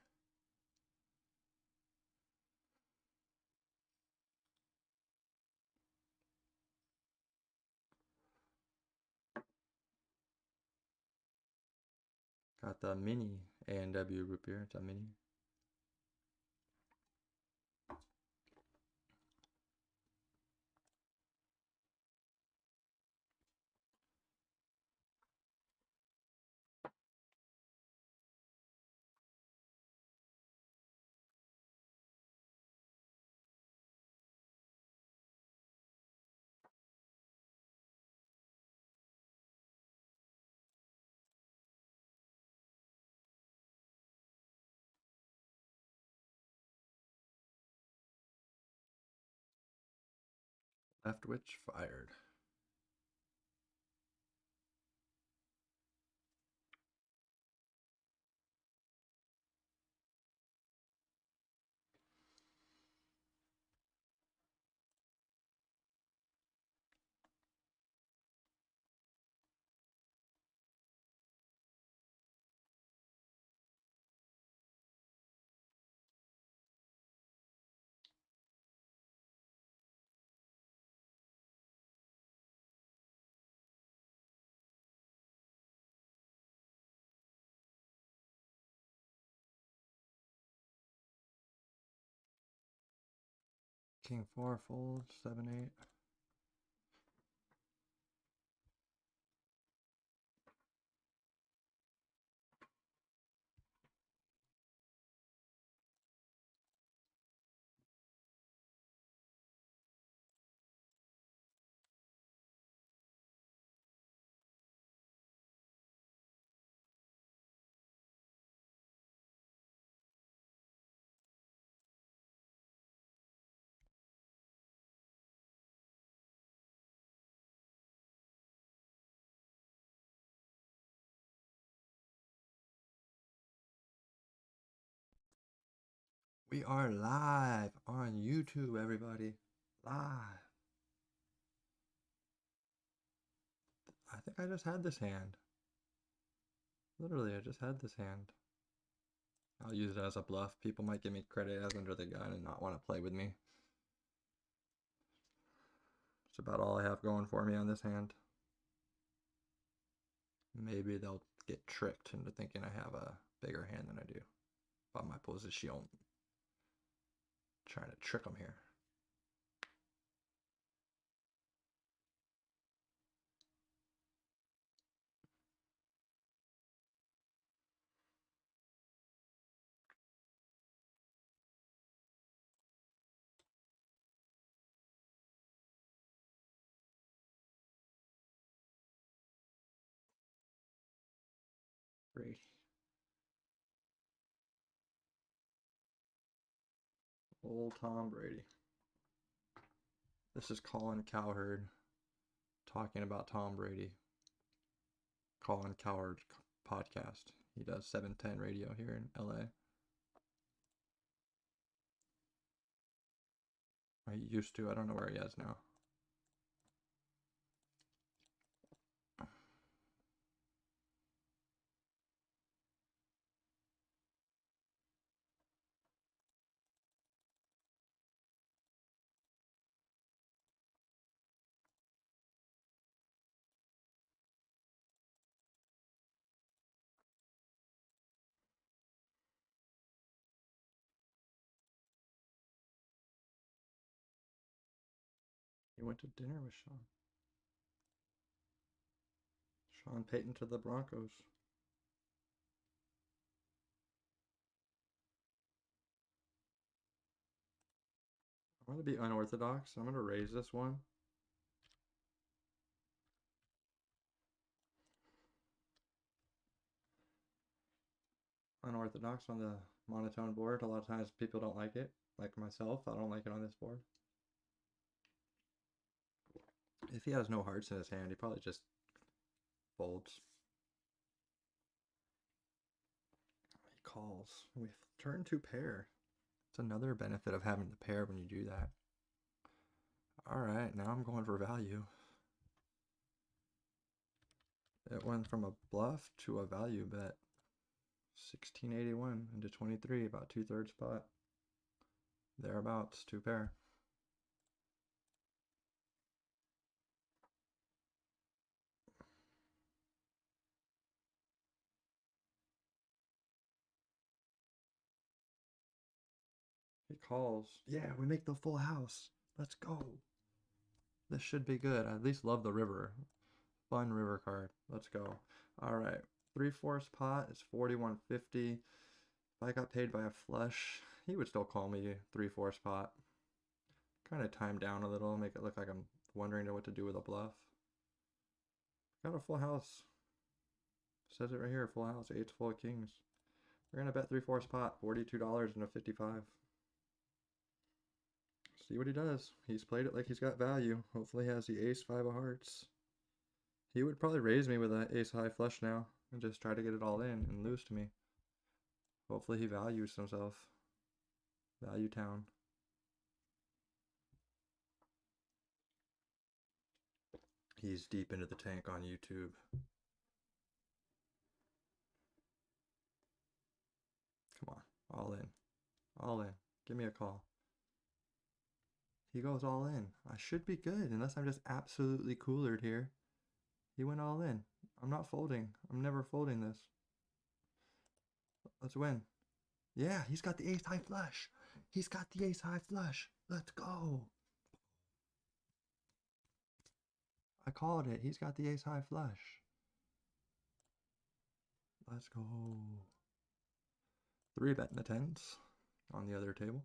Got the mini A&W root beer. It's a mini. Leftwich fired. King 4 fold, 7-8. We are live on YouTube, everybody. Live. I think I just had this hand. Literally, I just had this hand. I'll use it as a bluff. People might give me credit as under the gun and not want to play with me. It's about all I have going for me on this hand. Maybe they'll get tricked into thinking I have a bigger hand than I do by my position. Trying to trick them here. Brady. Old Tom Brady. This is Colin Cowherd talking about Tom Brady. Colin Cowherd podcast. He does 710 radio here in LA. Or he used to. I don't know where he is now. He went to dinner with Sean. Sean Payton to the Broncos. I'm going to be unorthodox. I'm going to raise this one. unorthodox on the monotone board. A lot of times people don't like it, like myself. I don't like it on this board. If he has no hearts in his hand, he probably just folds. He calls. We turn to pair. It's another benefit of having the pair when you do that. Alright, now I'm going for value. It went from a bluff to a value bet. 1681 into 23, about 2/3 spot. Thereabouts, two pair. He calls. Yeah, we make the full house. Let's go. This should be good. I at least love the river. Fun river card. Let's go. All right. 3/4 pot is 41.50. If I got paid by a flush, he would still call me 3/4 pot. Kind of time down a little, make it look like I'm wondering what to do with a bluff. Got a full house. Says it right here, full house, eight's full of kings. We're gonna bet 3/4 pot, $42.55. See what he does. He's played it like he's got value. Hopefully he has the ace five of hearts. He would probably raise me with an ace high flush now and just try to get it all in and lose to me. Hopefully he values himself. Value town. He's deep into the tank on YouTube. Come on, all in. All in. Give me a call. He goes all in. I should be good unless I'm just absolutely coolered here. He went all in. I'm not folding. I'm never folding this. Let's win. Yeah, he's got the ace high flush. He's got the ace high flush. Let's go. I called it. He's got the ace high flush. Let's go. 3-bet in the tens on the other table.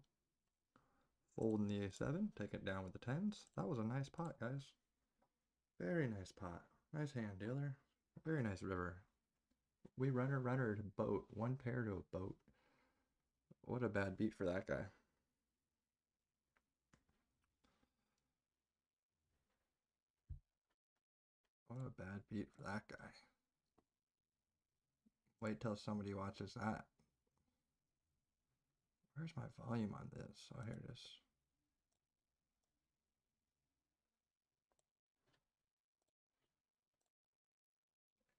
Folding the a7, take it down with the tens. That was a nice pot, guys. Very nice pot. Nice hand, dealer. Very nice river. We runner to boat. One pair to a boat. What a bad beat for that guy. What a bad beat for that guy. Wait till somebody watches that. Where's my volume on this? Oh, here it is.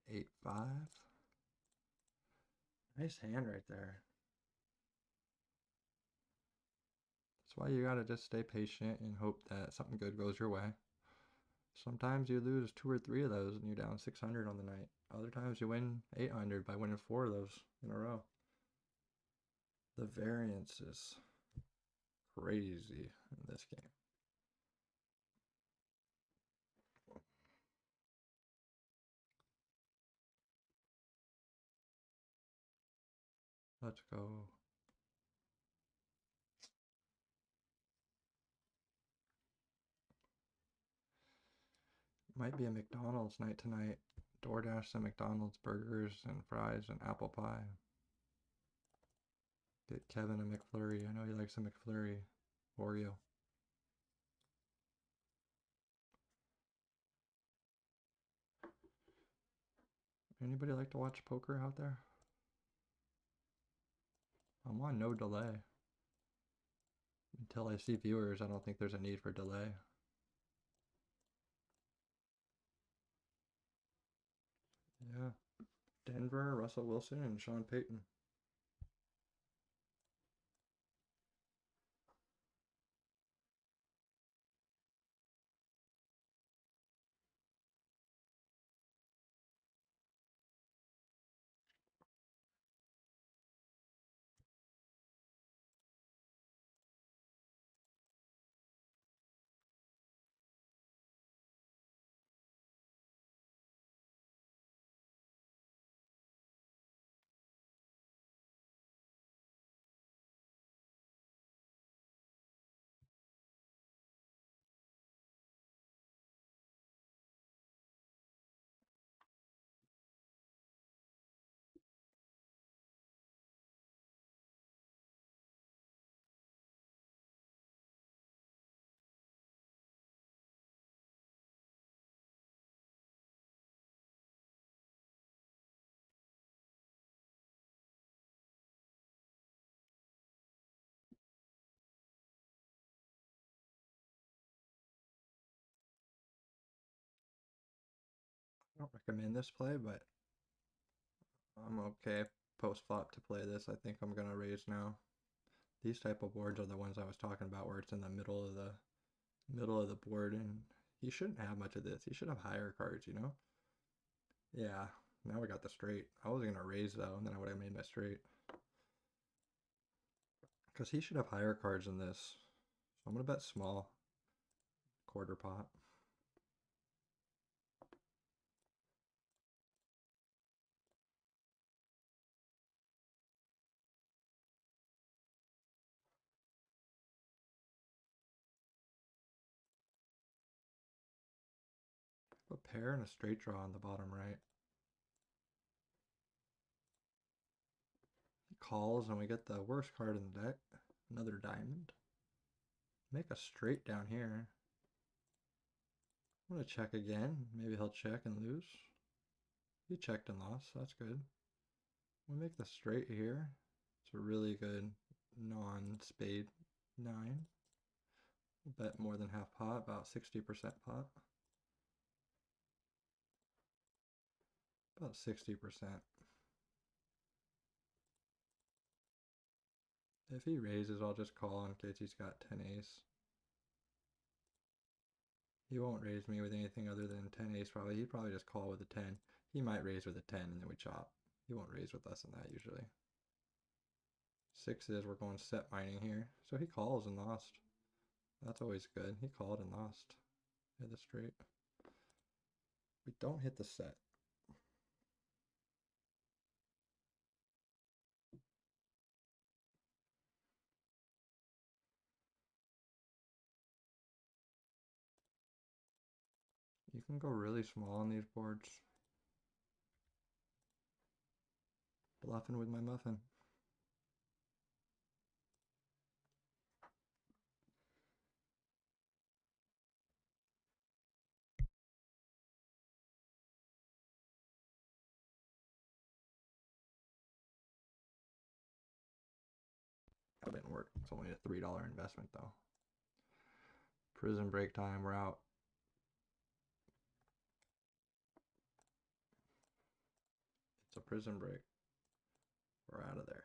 Eight, 5. Nice hand right there. That's why you gotta just stay patient and hope that something good goes your way. Sometimes you lose 2 or 3 of those and you're down 600 on the night. Other times you win 800 by winning 4 of those in a row. The variance is crazy in this game. Let's go. Might be a McDonald's night tonight. DoorDash some McDonald's burgers and fries and apple pie. Get Kevin a McFlurry. I know he likes a McFlurry. Oreo. Anybody like to watch poker out there? I'm on no delay. Until I see viewers, I don't think there's a need for delay. Yeah. Denver, Russell Wilson, and Sean Payton. I don't recommend this play, but I'm okay post flop to play this. I think I'm gonna raise now. These type of boards are the ones I was talking about where it's in the middle of the board, and he shouldn't have much of this. He should have higher cards, you know? Yeah, now we got the straight. I was gonna raise though, and then I would have made my straight. Because he should have higher cards than this. So I'm gonna bet small. Quarter pot. A pair and a straight draw on the bottom right. He calls and we get the worst card in the deck. Another diamond. Make a straight down here. I'm gonna check again. Maybe he'll check and lose. He checked and lost, so that's good. We make the straight here. It's a really good non-spade 9. Bet more than half pot, about 60% pot. About 60%. If he raises, I'll just call in case he's got 10 ace. He won't raise me with anything other than 10 ace probably. He'd probably just call with a 10. He might raise with a 10 and then we chop. He won't raise with less than that usually. Sixes, we're going set mining here. So he calls and lost. That's always good. He called and lost. Hit the straight. We don't hit the set. You can go really small on these boards. Bluffing with my muffin. That didn't work. It's only a $3 investment though. Prison break time, we're out. It's a prison break. We're out of there.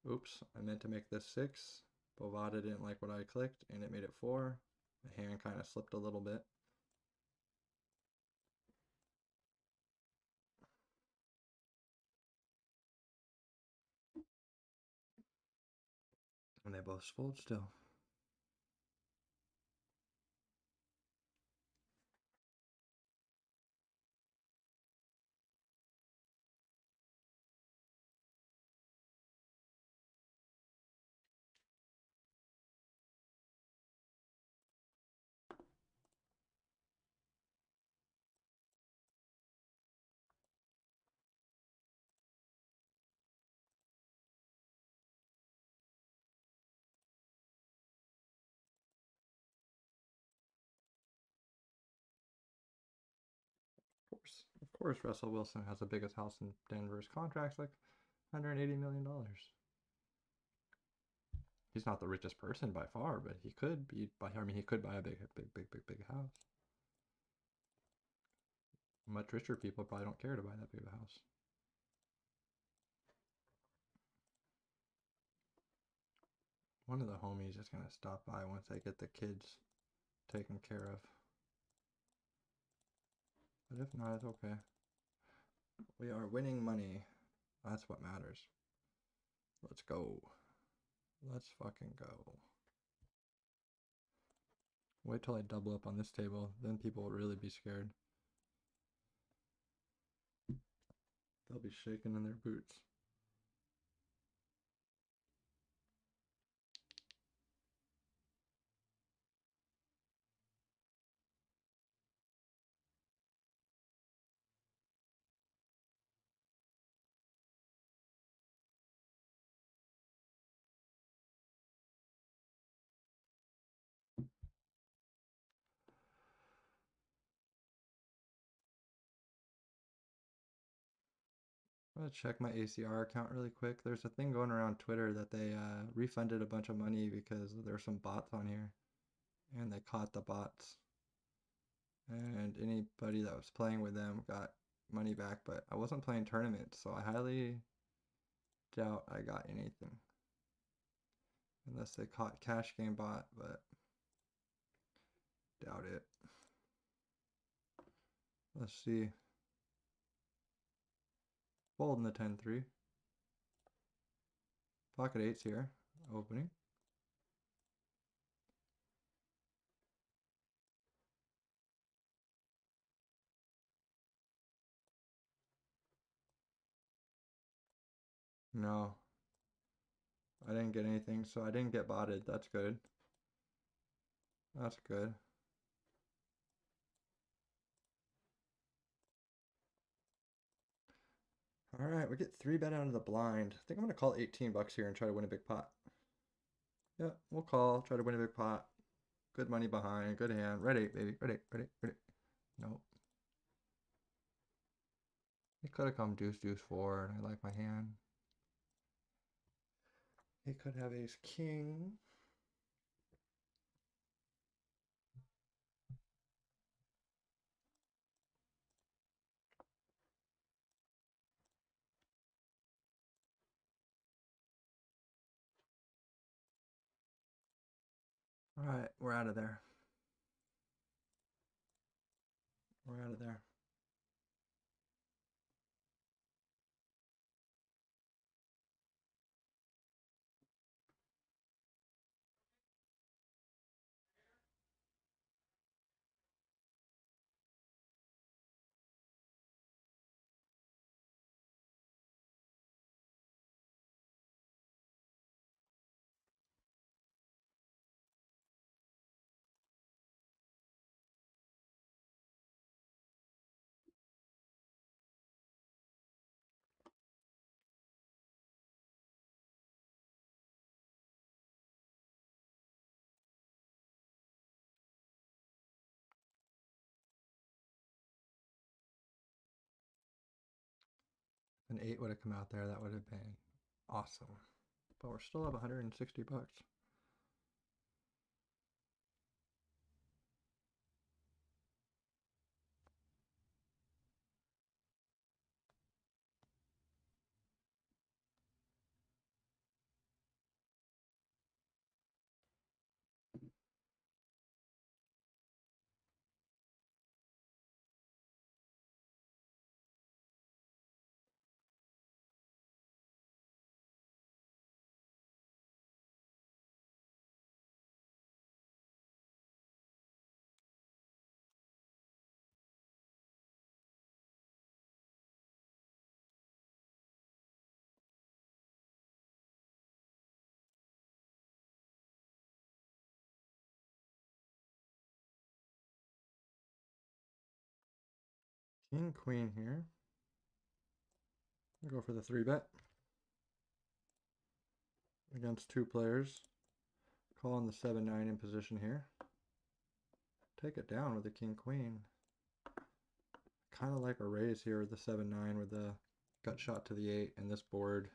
Oops, I meant to make this 6. Bovada didn't like what I clicked and it made it 4. The hand kind of slipped a little bit. And they both fold still. Of course, Russell Wilson has the biggest house in Denver's contract's like $180 million. He's not the richest person by far, but he could be I mean, he could buy a big house. Much richer people probably don't care to buy that big of a house. One of the homies is gonna stop by once they get the kids taken care of. But if not, it's okay. We are winning money. That's what matters. Let's go. Let's fucking go. Wait till I double up on this table, then people will really be scared. They'll be shaking in their boots. I'm gonna check my ACR account really quick. There's a thing going around Twitter that they refunded a bunch of money because there were some bots on here, and they caught the bots, And anybody that was playing with them got money back, but I wasn't playing tournaments, so I highly doubt I got anything. Unless they caught Cash Game Bot, but doubt it. Let's see. Folding the 10-3. Pocket 8's here. Opening. No. I didn't get anything, so I didn't get botted. That's good. That's good. All right, we get 3-bet out of the blind. I think I'm going to call 18 bucks here and try to win a big pot. Yeah, we'll call, try to win a big pot. Good money behind, good hand. Red 8, baby. Red 8, red 8, red 8. Nope. It could have come deuce, deuce, 4, and I like my hand. He could have ace, king. All right, we're out of there. We're out of there. An 8 would have come out there. That would have been awesome. But we're still up 160 bucks. King, queen here. I'll go for the 3-bet. Against 2 players. Calling the 7-9 in position here. Take it down with the king, queen. Kind of like a raise here with the 7-9 with the gut shot to the 8 and this board.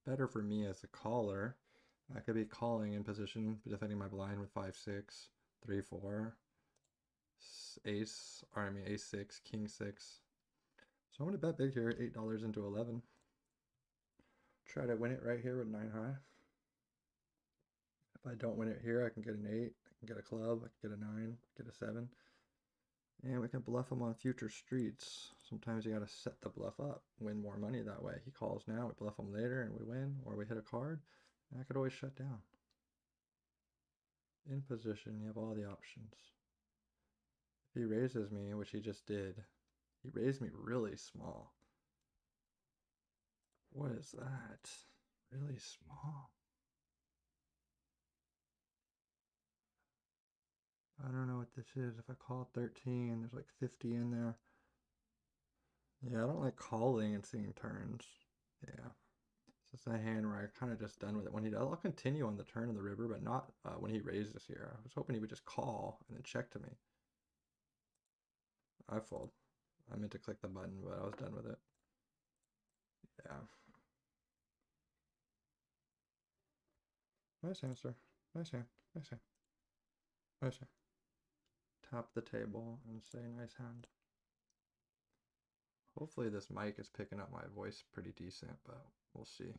Better for me as a caller. I could be calling in position, defending my blind with 5-6, 3-4, ace, or I mean ace 6, king 6. So I'm going to bet big here, $8 into 11. Try to win it right here with 9 high. If I don't win it here, I can get an 8, I can get a club, I can get a 9, get a 7. And we can bluff him on future streets. Sometimes you got to set the bluff up, win more money that way. He calls now, we bluff him later, and we win, or we hit a card. And I could always shut down. In position, you have all the options. If he raises me, which he just did, he raised me really small. What is that? Really small. I don't know what this is. If I call 13, there's like 50 in there. Yeah, I don't like calling and seeing turns. Yeah. It's just a hand where I kind of just done with it. When he does, I'll continue on the turn of the river, but not when he raises here. I was hoping he would just call and then check to me. I fold. I meant to click the button, but I was done with it. Yeah. Nice answer. Nice hand. Nice hand. Nice hand. Tap the table and say nice hand. Hopefully this mic is picking up my voice pretty decent, but we'll see.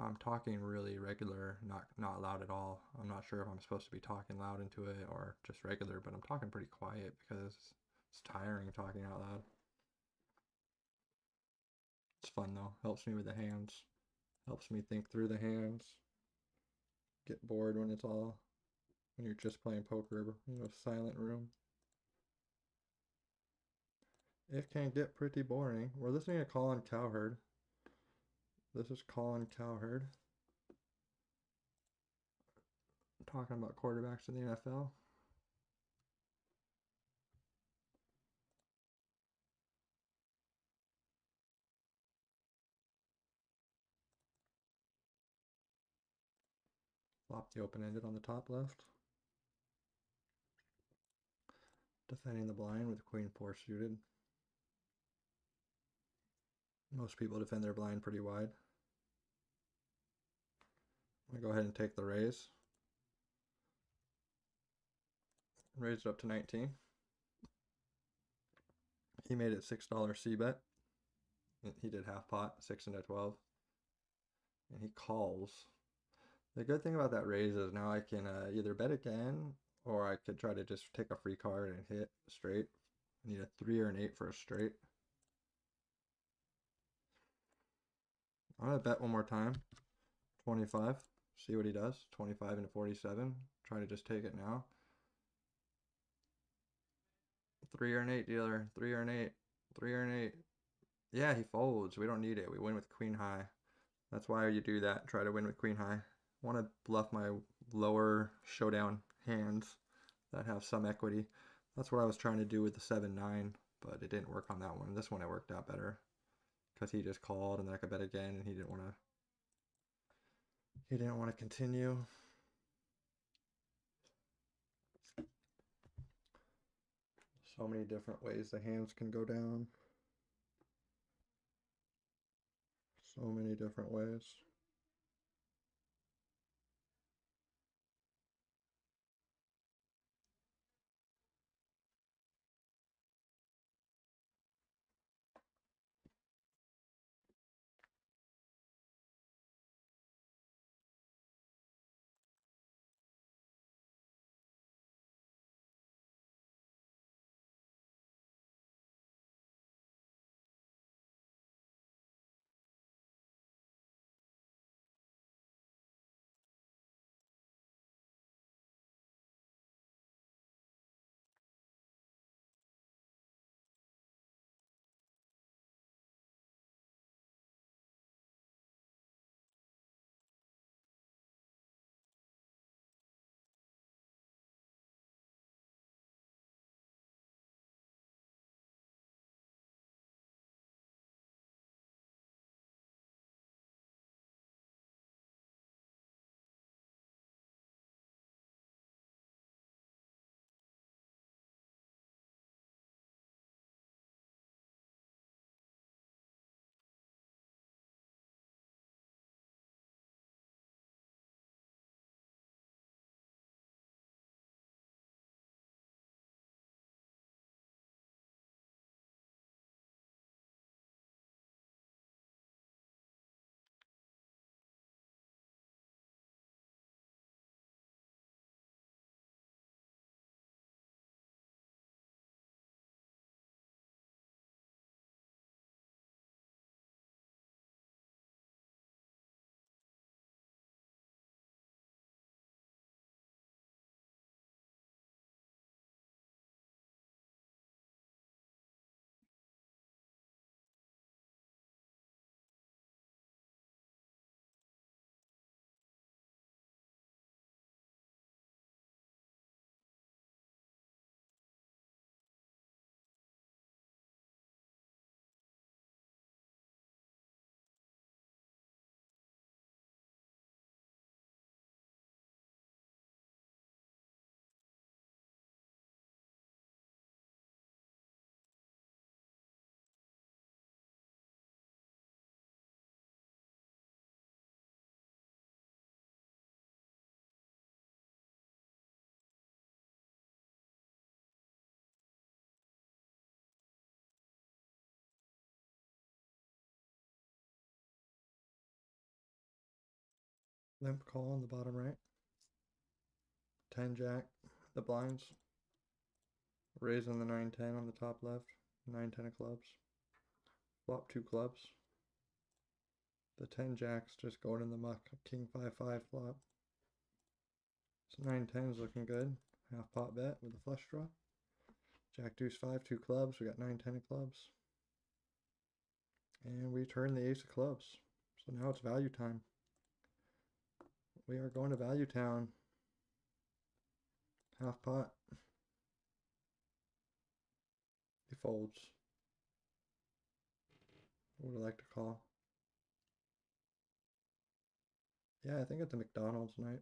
I'm talking really regular, not loud at all. I'm not sure if I'm supposed to be talking loud into it or just regular, but I'm talking pretty quiet because it's tiring talking out loud. It's fun though. Helps me with the hands. Helps me think through the hands. Get bored when you're just playing poker in a silent room. It can get pretty boring. We're listening to Colin Cowherd. This is Colin Cowherd talking about quarterbacks in the NFL. Flop the open-ended on the top left. Defending the blind with Queen 4 suited. Most people defend their blind pretty wide. I'm going to go ahead and take the raise. Raise it up to 19. He made it $6 C bet. He did half pot, 6 into 12. And he calls. The good thing about that raise is now I can either bet again, or I could try to just take a free card and hit straight. I need a 3 or an 8 for a straight. I'm going to bet one more time. 25. See what he does. 25 into 47. Try to just take it now. 3 or an 8, dealer. 3 or an 8. 3 or an 8. Yeah, he folds. We don't need it. We win with queen high. That's why you do that. Try to win with queen high. Want to bluff my lower showdown hands that have some equity. That's what I was trying to do with the 7-9, but it didn't work on that one. This one it worked out better because he just called and then I could bet again, and he didn't want to continue. So many different ways the hands can go down. So many different ways. Limp call on the bottom right. 10 jack, the blinds. Raising the 9-10 on the top left. 9-10 of clubs. Flop 2 clubs. The 10 jacks just going in the muck. King 5-5 flop. So 9-10 is looking good. Half pot bet with a flush draw. Jack deuce 5, 2 clubs. We got 9-10 of clubs. And we turn the ace of clubs. So now it's value time. We are going to Value Town. Half pot. He folds. Would I like to call? Yeah, I think it's a McDonald's night.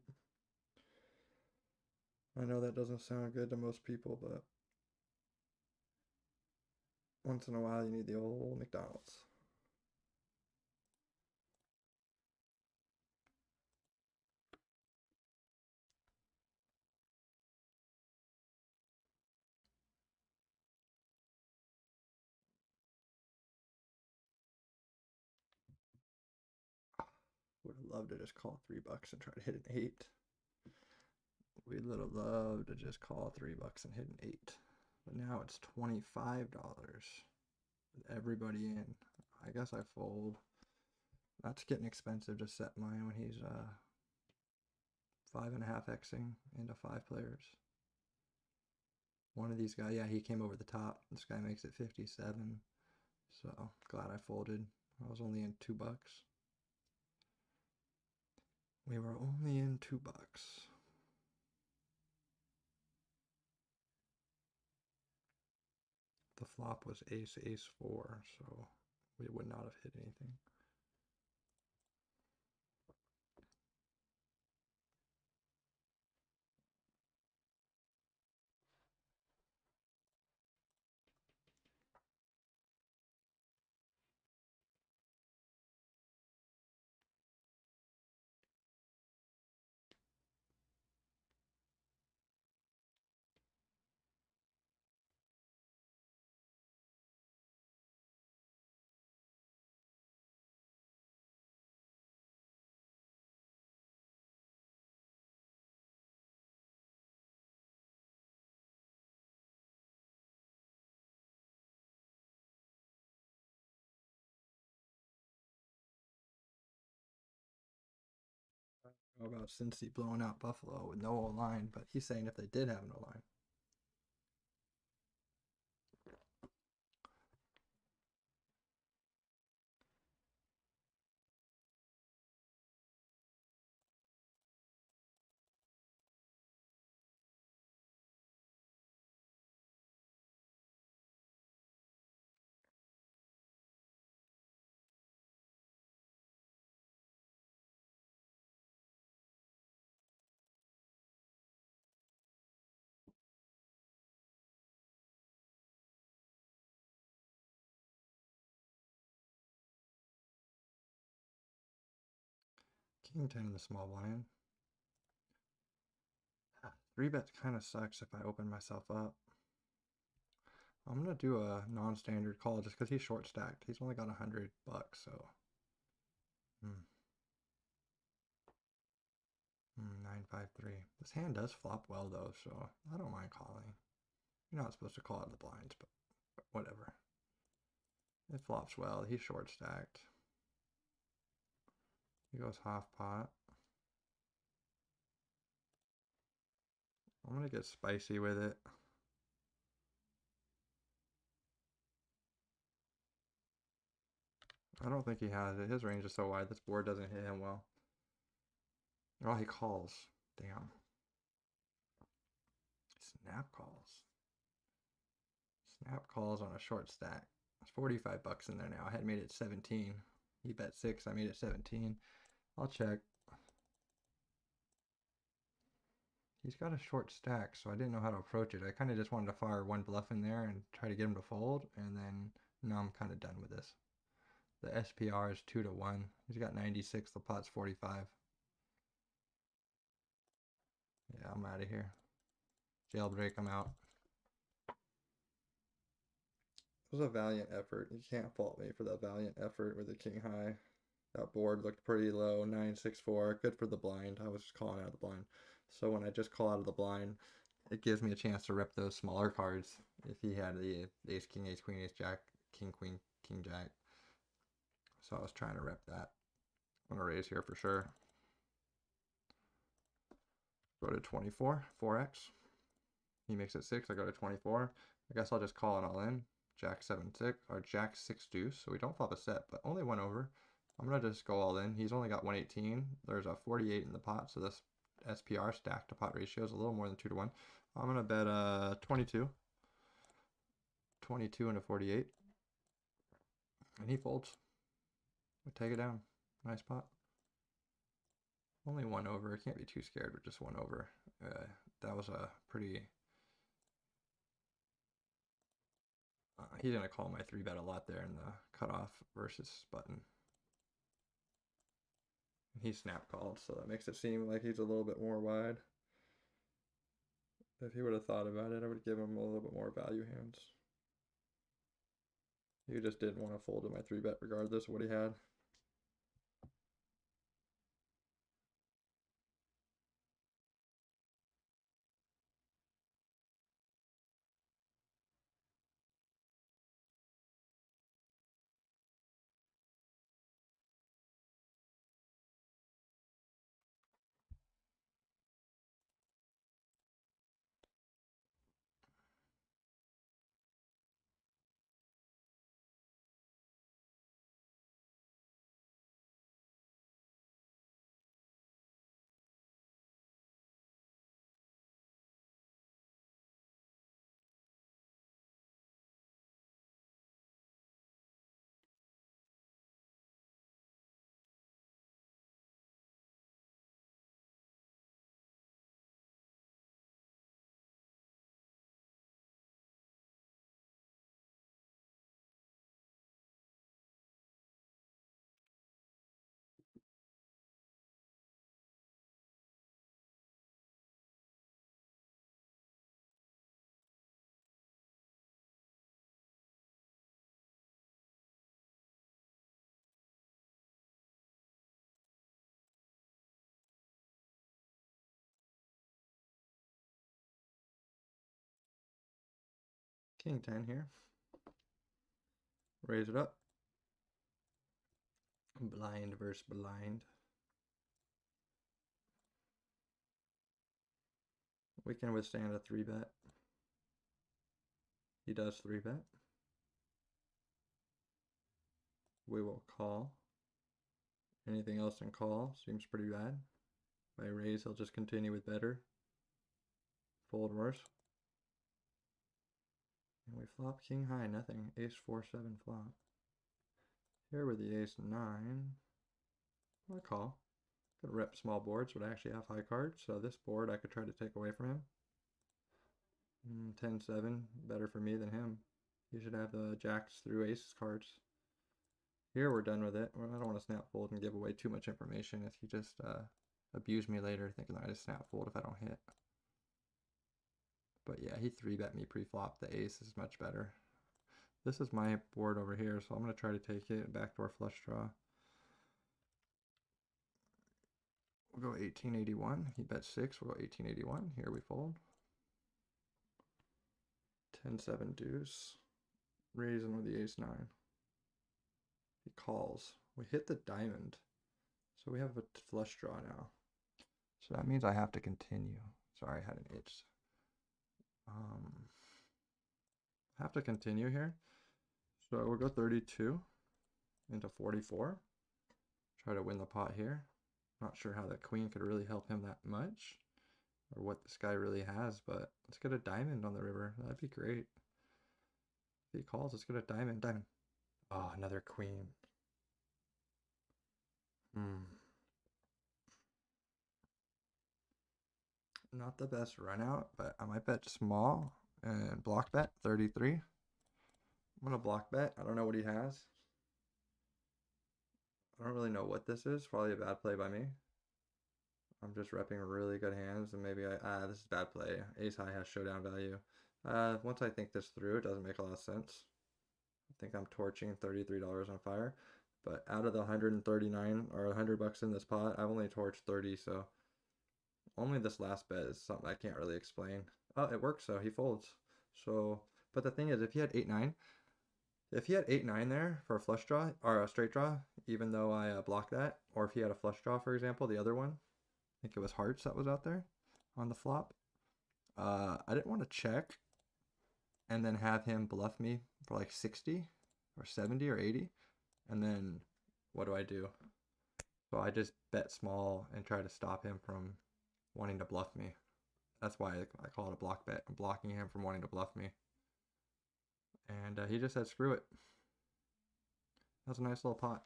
I know that doesn't sound good to most people, but once in a while you need the old McDonald's. Would have loved to just call $3 and try to hit an 8. We'd have loved to just call $3 and hit an 8. But now it's $25 with everybody in. I guess I fold. That's getting expensive to set mine when he's 5.5xing into 5 players. One of these guys, yeah, he came over the top. This guy makes it 57. So glad I folded. I was only in $2. We were only in $2. The flop was ace, ace 4, so we would not have hit anything. I don't know about Cincy blowing out Buffalo with no O-line, but he's saying if they did have an O-line. King 10 in the small blind. 3-bet kind of sucks if I open myself up. I'm going to do a non-standard call just because he's short stacked. He's only got $100, so. 9-5-3. This hand does flop well though, so I don't mind calling. You're not supposed to call out the blinds, but whatever. It flops well. He's short stacked. He goes half pot. I'm gonna get spicy with it. I don't think he has it. His range is so wide, this board doesn't hit him well. Oh, he calls. Damn. Snap calls. Snap calls on a short stack. It's $45 in there now. I had made it 17. He bet 6. I made it 17. I'll check. He's got a short stack, so I didn't know how to approach it. I kind of just wanted to fire one bluff in there and try to get him to fold, and then now I'm kind of done with this. The SPR is 2-1. He's got 96. The pot's 45. Yeah, I'm out of here. Jailbreak, I'm out. It was a valiant effort. You can't fault me for that valiant effort with the king high. That board looked pretty low, 964. Good for the blind. I was just calling out of the blind. So when I just call out of the blind, it gives me a chance to rip those smaller cards. If he had the ace, king, ace, queen, ace, jack, king, queen, king, jack. So I was trying to rip that. I'm going to raise here for sure. Go to 24, 4x. He makes it 6, I go to 24. I guess I'll just call it all in. Jack 7, 6, or Jack 6 deuce. So we don't flop a set, but only one over. I'm going to just go all in. He's only got 118. There's a 48 in the pot, so this SPR, stack to pot ratio, is a little more than 2 to 1. I'm going to bet 22. 22 into 48. And he folds. We take it down. Nice pot. Only one over. Can't be too scared with just one over. That was a pretty... he's going to call my 3-bet a lot there in the cutoff versus button. He snap called, so that makes it seem like he's a little bit more wide. If he would have thought about it, I would give him a little bit more value hands. He just didn't want to fold to my 3-bet regardless of what he had. King 10 here. Raise it up. Blind versus blind. We can withstand a 3-bet. He does 3-bet. We will call. Anything else than call seems pretty bad. By raise, he'll just continue with better. Fold worse. And we flop king high, nothing. Ace 4-7 flop. Here with the ace 9. I call. Could rep small boards, but I actually have high cards, so this board I could try to take away from him. 10-7, better for me than him. He should have the jacks through aces cards. Here we're done with it. I don't want to snap fold and give away too much information if you just abuse me later thinking that I just snap fold if I don't hit. But yeah, he 3-bet me pre-flop. The ace is much better. This is my board over here, so I'm going to try to take it. Backdoor flush draw. We'll go 1881. He bet 6. We'll go 1881. Here we fold. 10-7 deuce. Raising with the ace 9. He calls. We hit the diamond. So we have a flush draw now. So that means I have to continue. Sorry, I had an itch. Have to continue here. So we'll go 32 into 44. Try to win the pot here. Not sure how that queen could really help him that much, or what this guy really has, but let's get a diamond on the river. That'd be great. If he calls, let's get a diamond. Diamond. Oh, another queen. Not the best run out, but I might bet small and block bet 33. I'm gonna block bet. I don't know what he has. I don't really know what this is. Probably a bad play by me. I'm just repping really good hands, and maybe this is bad play. Ace high has showdown value. Once I think this through, it doesn't make a lot of sense. I think I'm torching $33 on fire. But out of the 139 or 100 bucks in this pot, I've only torched 30, so only this last bet is something I can't really explain. Oh, it works, so he folds. So, but the thing is, if he had 8-9, if he had 8-9 there for a flush draw or a straight draw, even though I blocked that, or if he had a flush draw, for example, the other one, I think it was hearts that was out there on the flop. I didn't want to check and then have him bluff me for like 60 or 70 or 80. And then what do? So I just bet small and try to stop him from wanting to bluff me. That's why I call it a block bet. I'm blocking him from wanting to bluff me. And he just said, screw it. That's a nice little pot.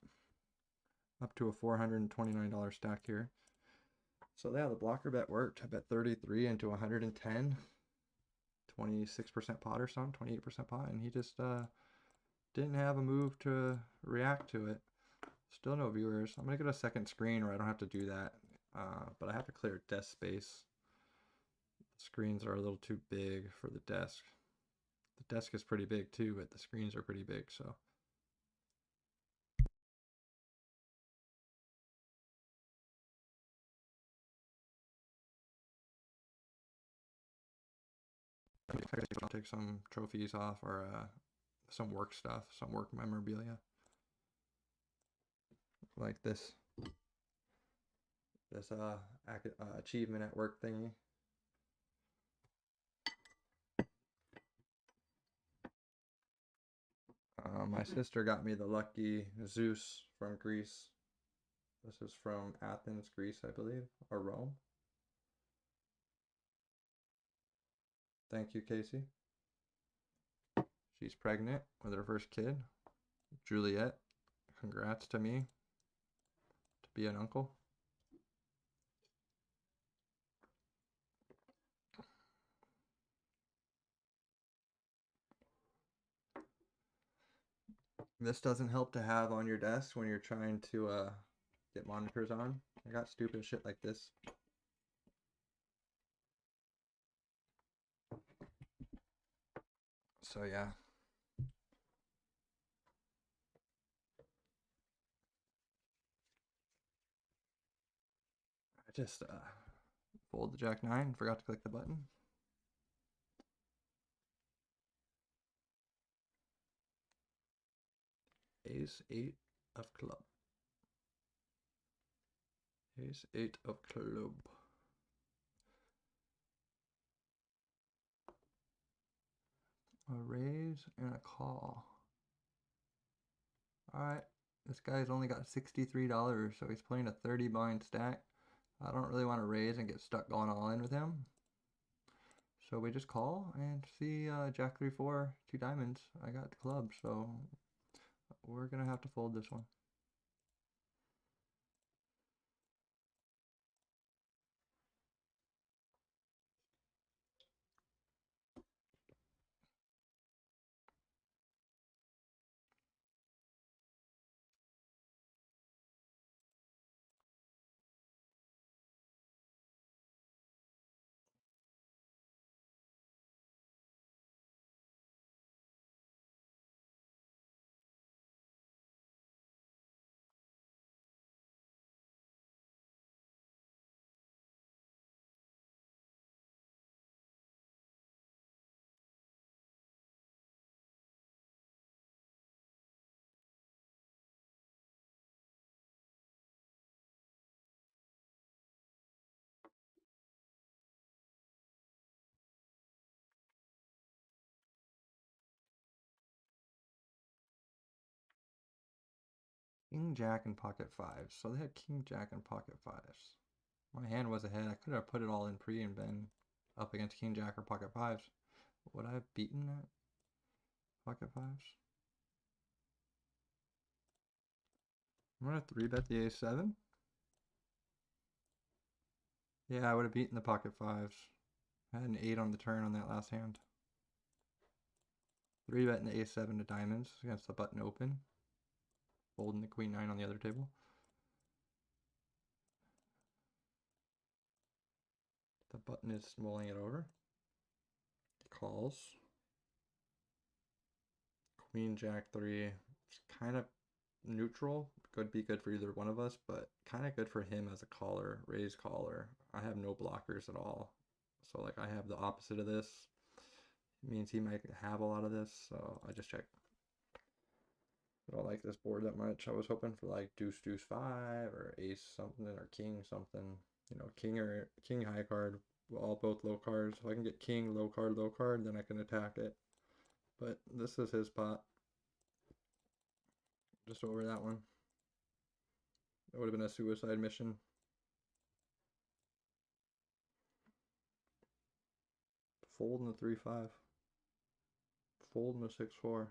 Up to a $429 stack here. So yeah, the blocker bet worked. I bet 33 into 110. 26% pot or something, 28% pot. And he just didn't have a move to react to it. Still no viewers. I'm going to get a second screen where I don't have to do that. But I have to clear desk space. The screens are a little too big for the desk. The desk is pretty big too, but the screens are pretty big, so. I'll take some trophies off or some work stuff, some work memorabilia. Like this achievement at work thingy. My sister got me the lucky Zeus from Greece. This is from Athens, Greece, I believe, or Rome. Thank you, Casey. She's pregnant with her first kid, Juliet. Congrats to me to be an uncle. This doesn't help to have on your desk when you're trying to get monitors on. I got stupid shit like this. So yeah. I just fold the Jack-9, forgot to click the button. Ace-8 of club. Ace-8 of club. A raise and a call. Alright, this guy's only got $63, so he's playing a 30 blind stack. I don't really want to raise and get stuck going all in with him. So we just call and see Jack 3-4, 2 diamonds. I got the club, so we're going to have to fold this one. King Jack and pocket fives. So they had King Jack and pocket fives. My hand was ahead. I could have put it all in pre and been up against King Jack or pocket fives. Would I have beaten that? Pocket fives? I'm gonna 3-bet the A7. Yeah, I would have beaten the pocket fives. I had an 8 on the turn on that last hand. 3-betting the A7 to diamonds against the button open. Folding the queen 9 on the other table. The button is mulling it over. Calls. Queen Jack 3. It's kind of neutral. Could be good for either one of us, but kind of good for him as a caller, raise caller. I have no blockers at all. So like I have the opposite of this. It means he might have a lot of this, so I just check. I don't like this board that much. I was hoping for like deuce deuce five or ace something or king something. You know, king or king high card, all both low cards. If I can get king low card, then I can attack it. But this is his pot. Just over that one. It would have been a suicide mission. Fold in the 3-5. Fold in the 6-4.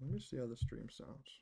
Let me see how the stream sounds.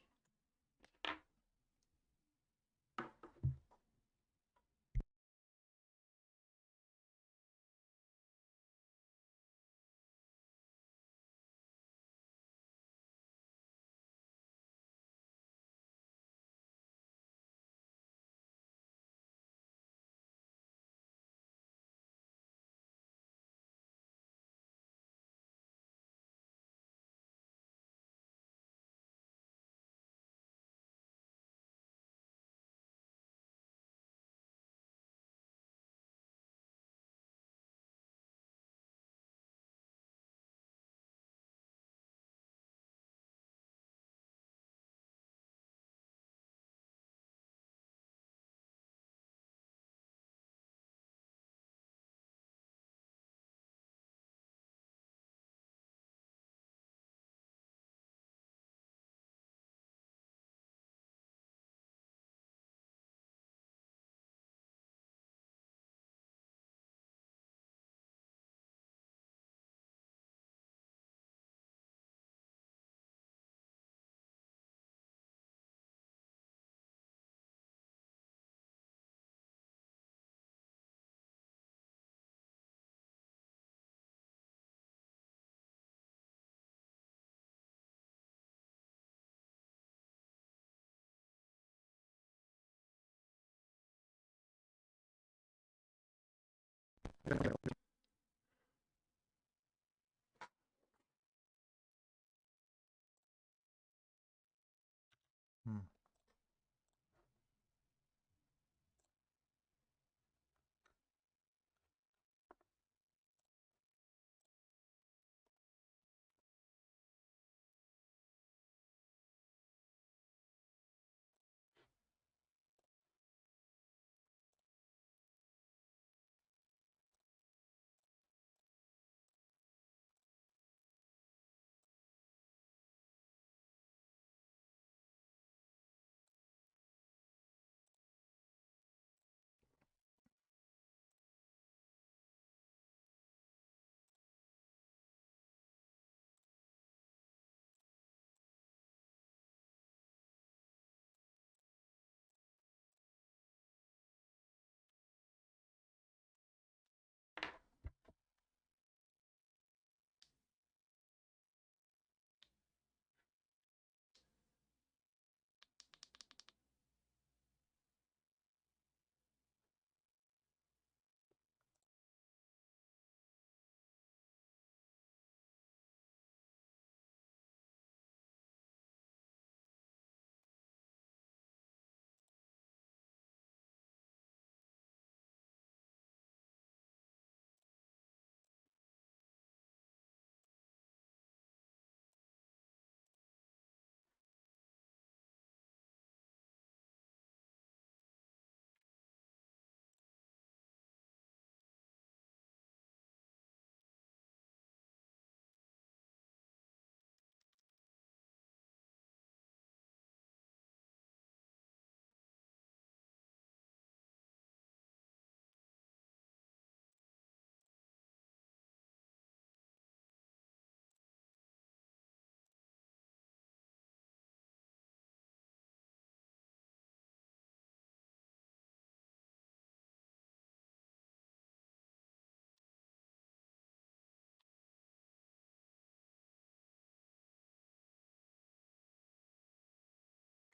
Hmm.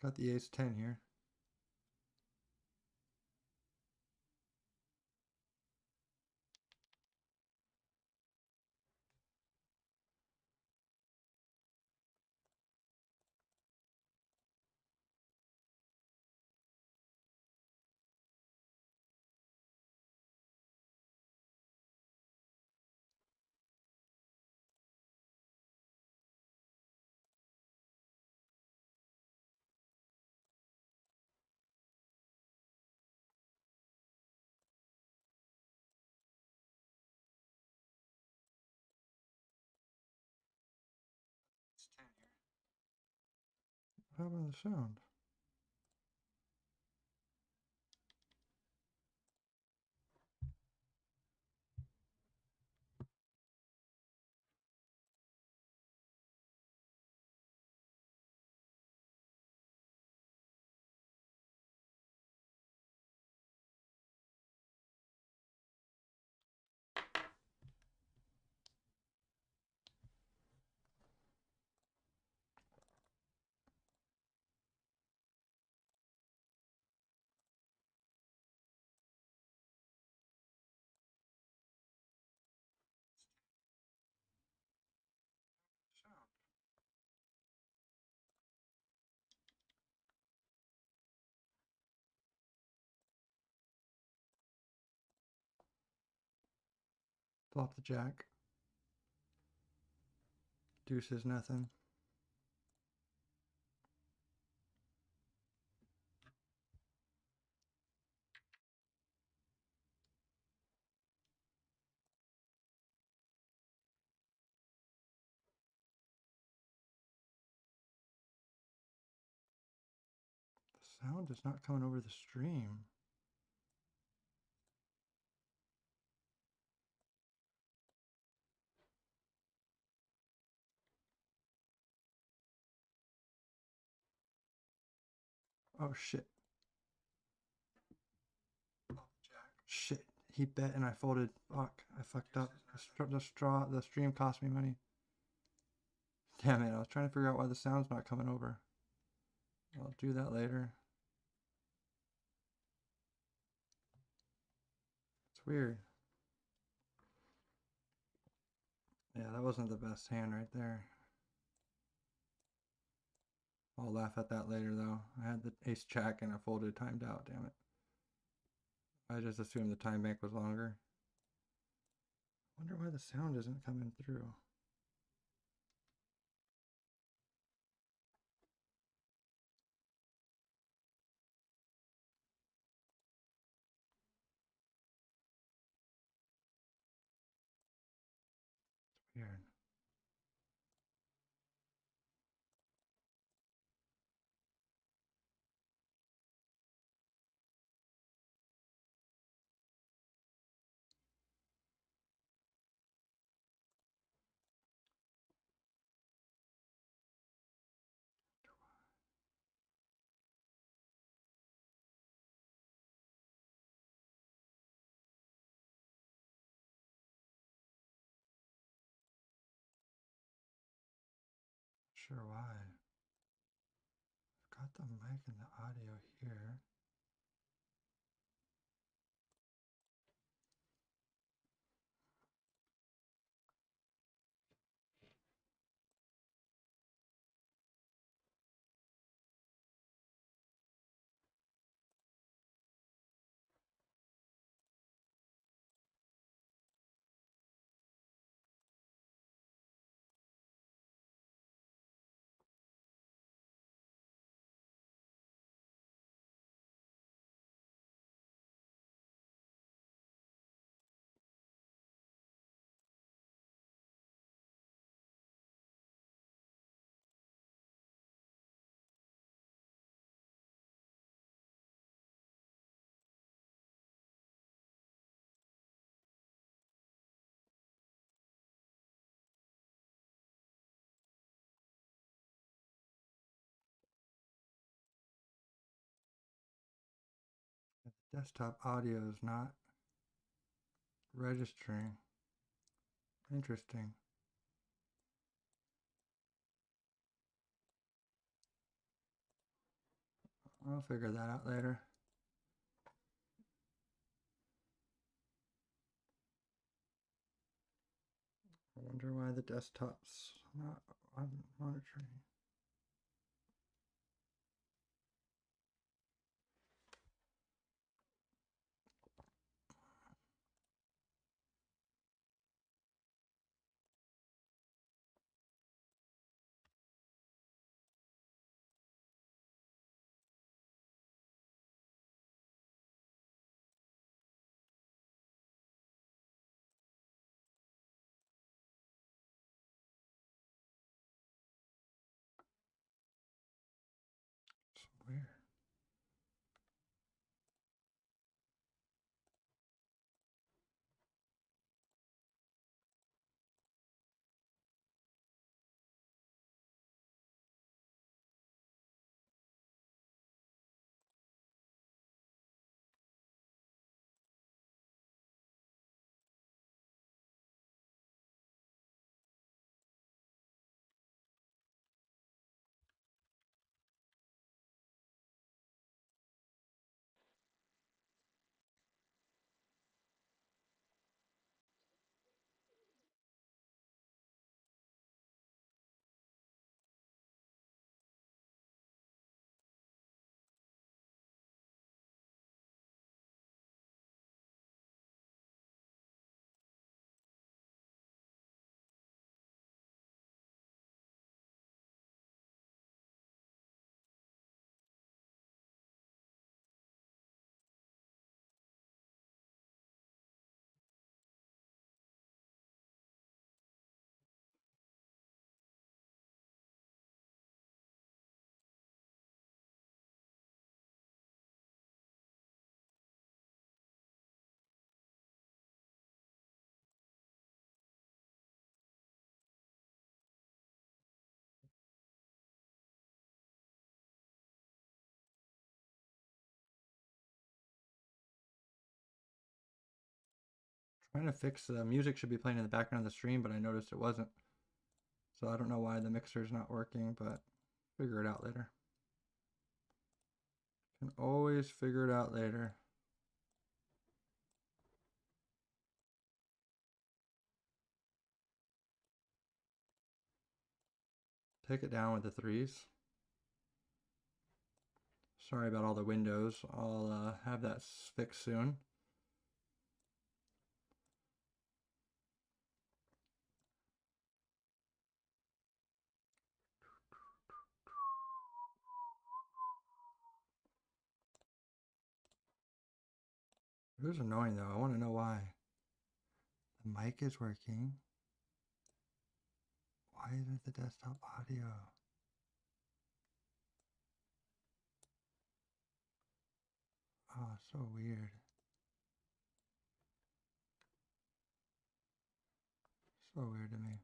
Got the ace 10 here. happened to the sound? Flop the jack. Deuce is nothing. The sound is not coming over the stream. Oh shit. Shit. He bet and I folded. Fuck. I fucked up. The stream cost me money. Damn it. I was trying to figure out why the sound's not coming over. I'll do that later. It's weird. Yeah, that wasn't the best hand right there. I'll laugh at that later though. I had the ace jack and I folded, timed out, damn it. I just assumed the time bank was longer. Wonder why the sound isn't coming through. It's weird. Sure why. I've got the mic and the audio here. The desktop audio is not registering. Interesting. I'll figure that out later. I wonder why the desktop's not monitoring. Trying to fix the music should be playing in the background of the stream, but I noticed it wasn't. So I don't know why the mixer's not working, but figure it out later. Can always figure it out later. Take it down with the threes. Sorry about all the windows. I'll have that fixed soon. It was annoying though. I want to know why. The mic is working. Why isn't the desktop audio? Oh, so weird. So weird to me.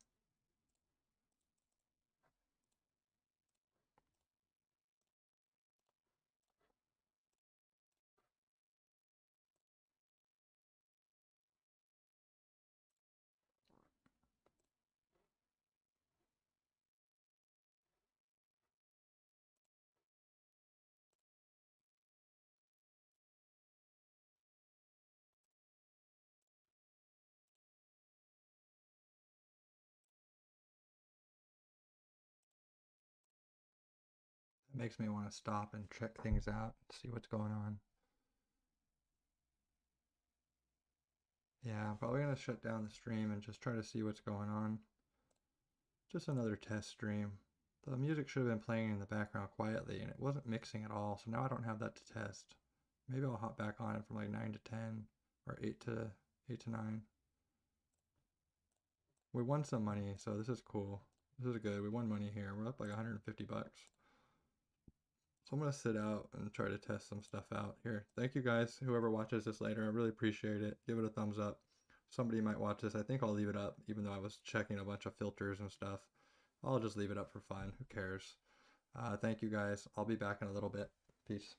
It makes me want to stop and check things out, see what's going on. Yeah, I'm probably going to shut down the stream and just try to see what's going on. Just another test stream. The music should have been playing in the background quietly and it wasn't mixing at all, so now I don't have that to test. Maybe I'll hop back on it from like 9 to 10 or 8 to 9. We won some money, so this is cool. This is good. We won money here. We're up like 150 bucks. So I'm going to sit out and try to test some stuff out here. Thank you guys, whoever watches this later. I really appreciate it. Give it a thumbs up. Somebody might watch this. I think I'll leave it up, even though I was checking a bunch of filters and stuff. I'll just leave it up for fun. Who cares? Thank you guys. I'll be back in a little bit. Peace.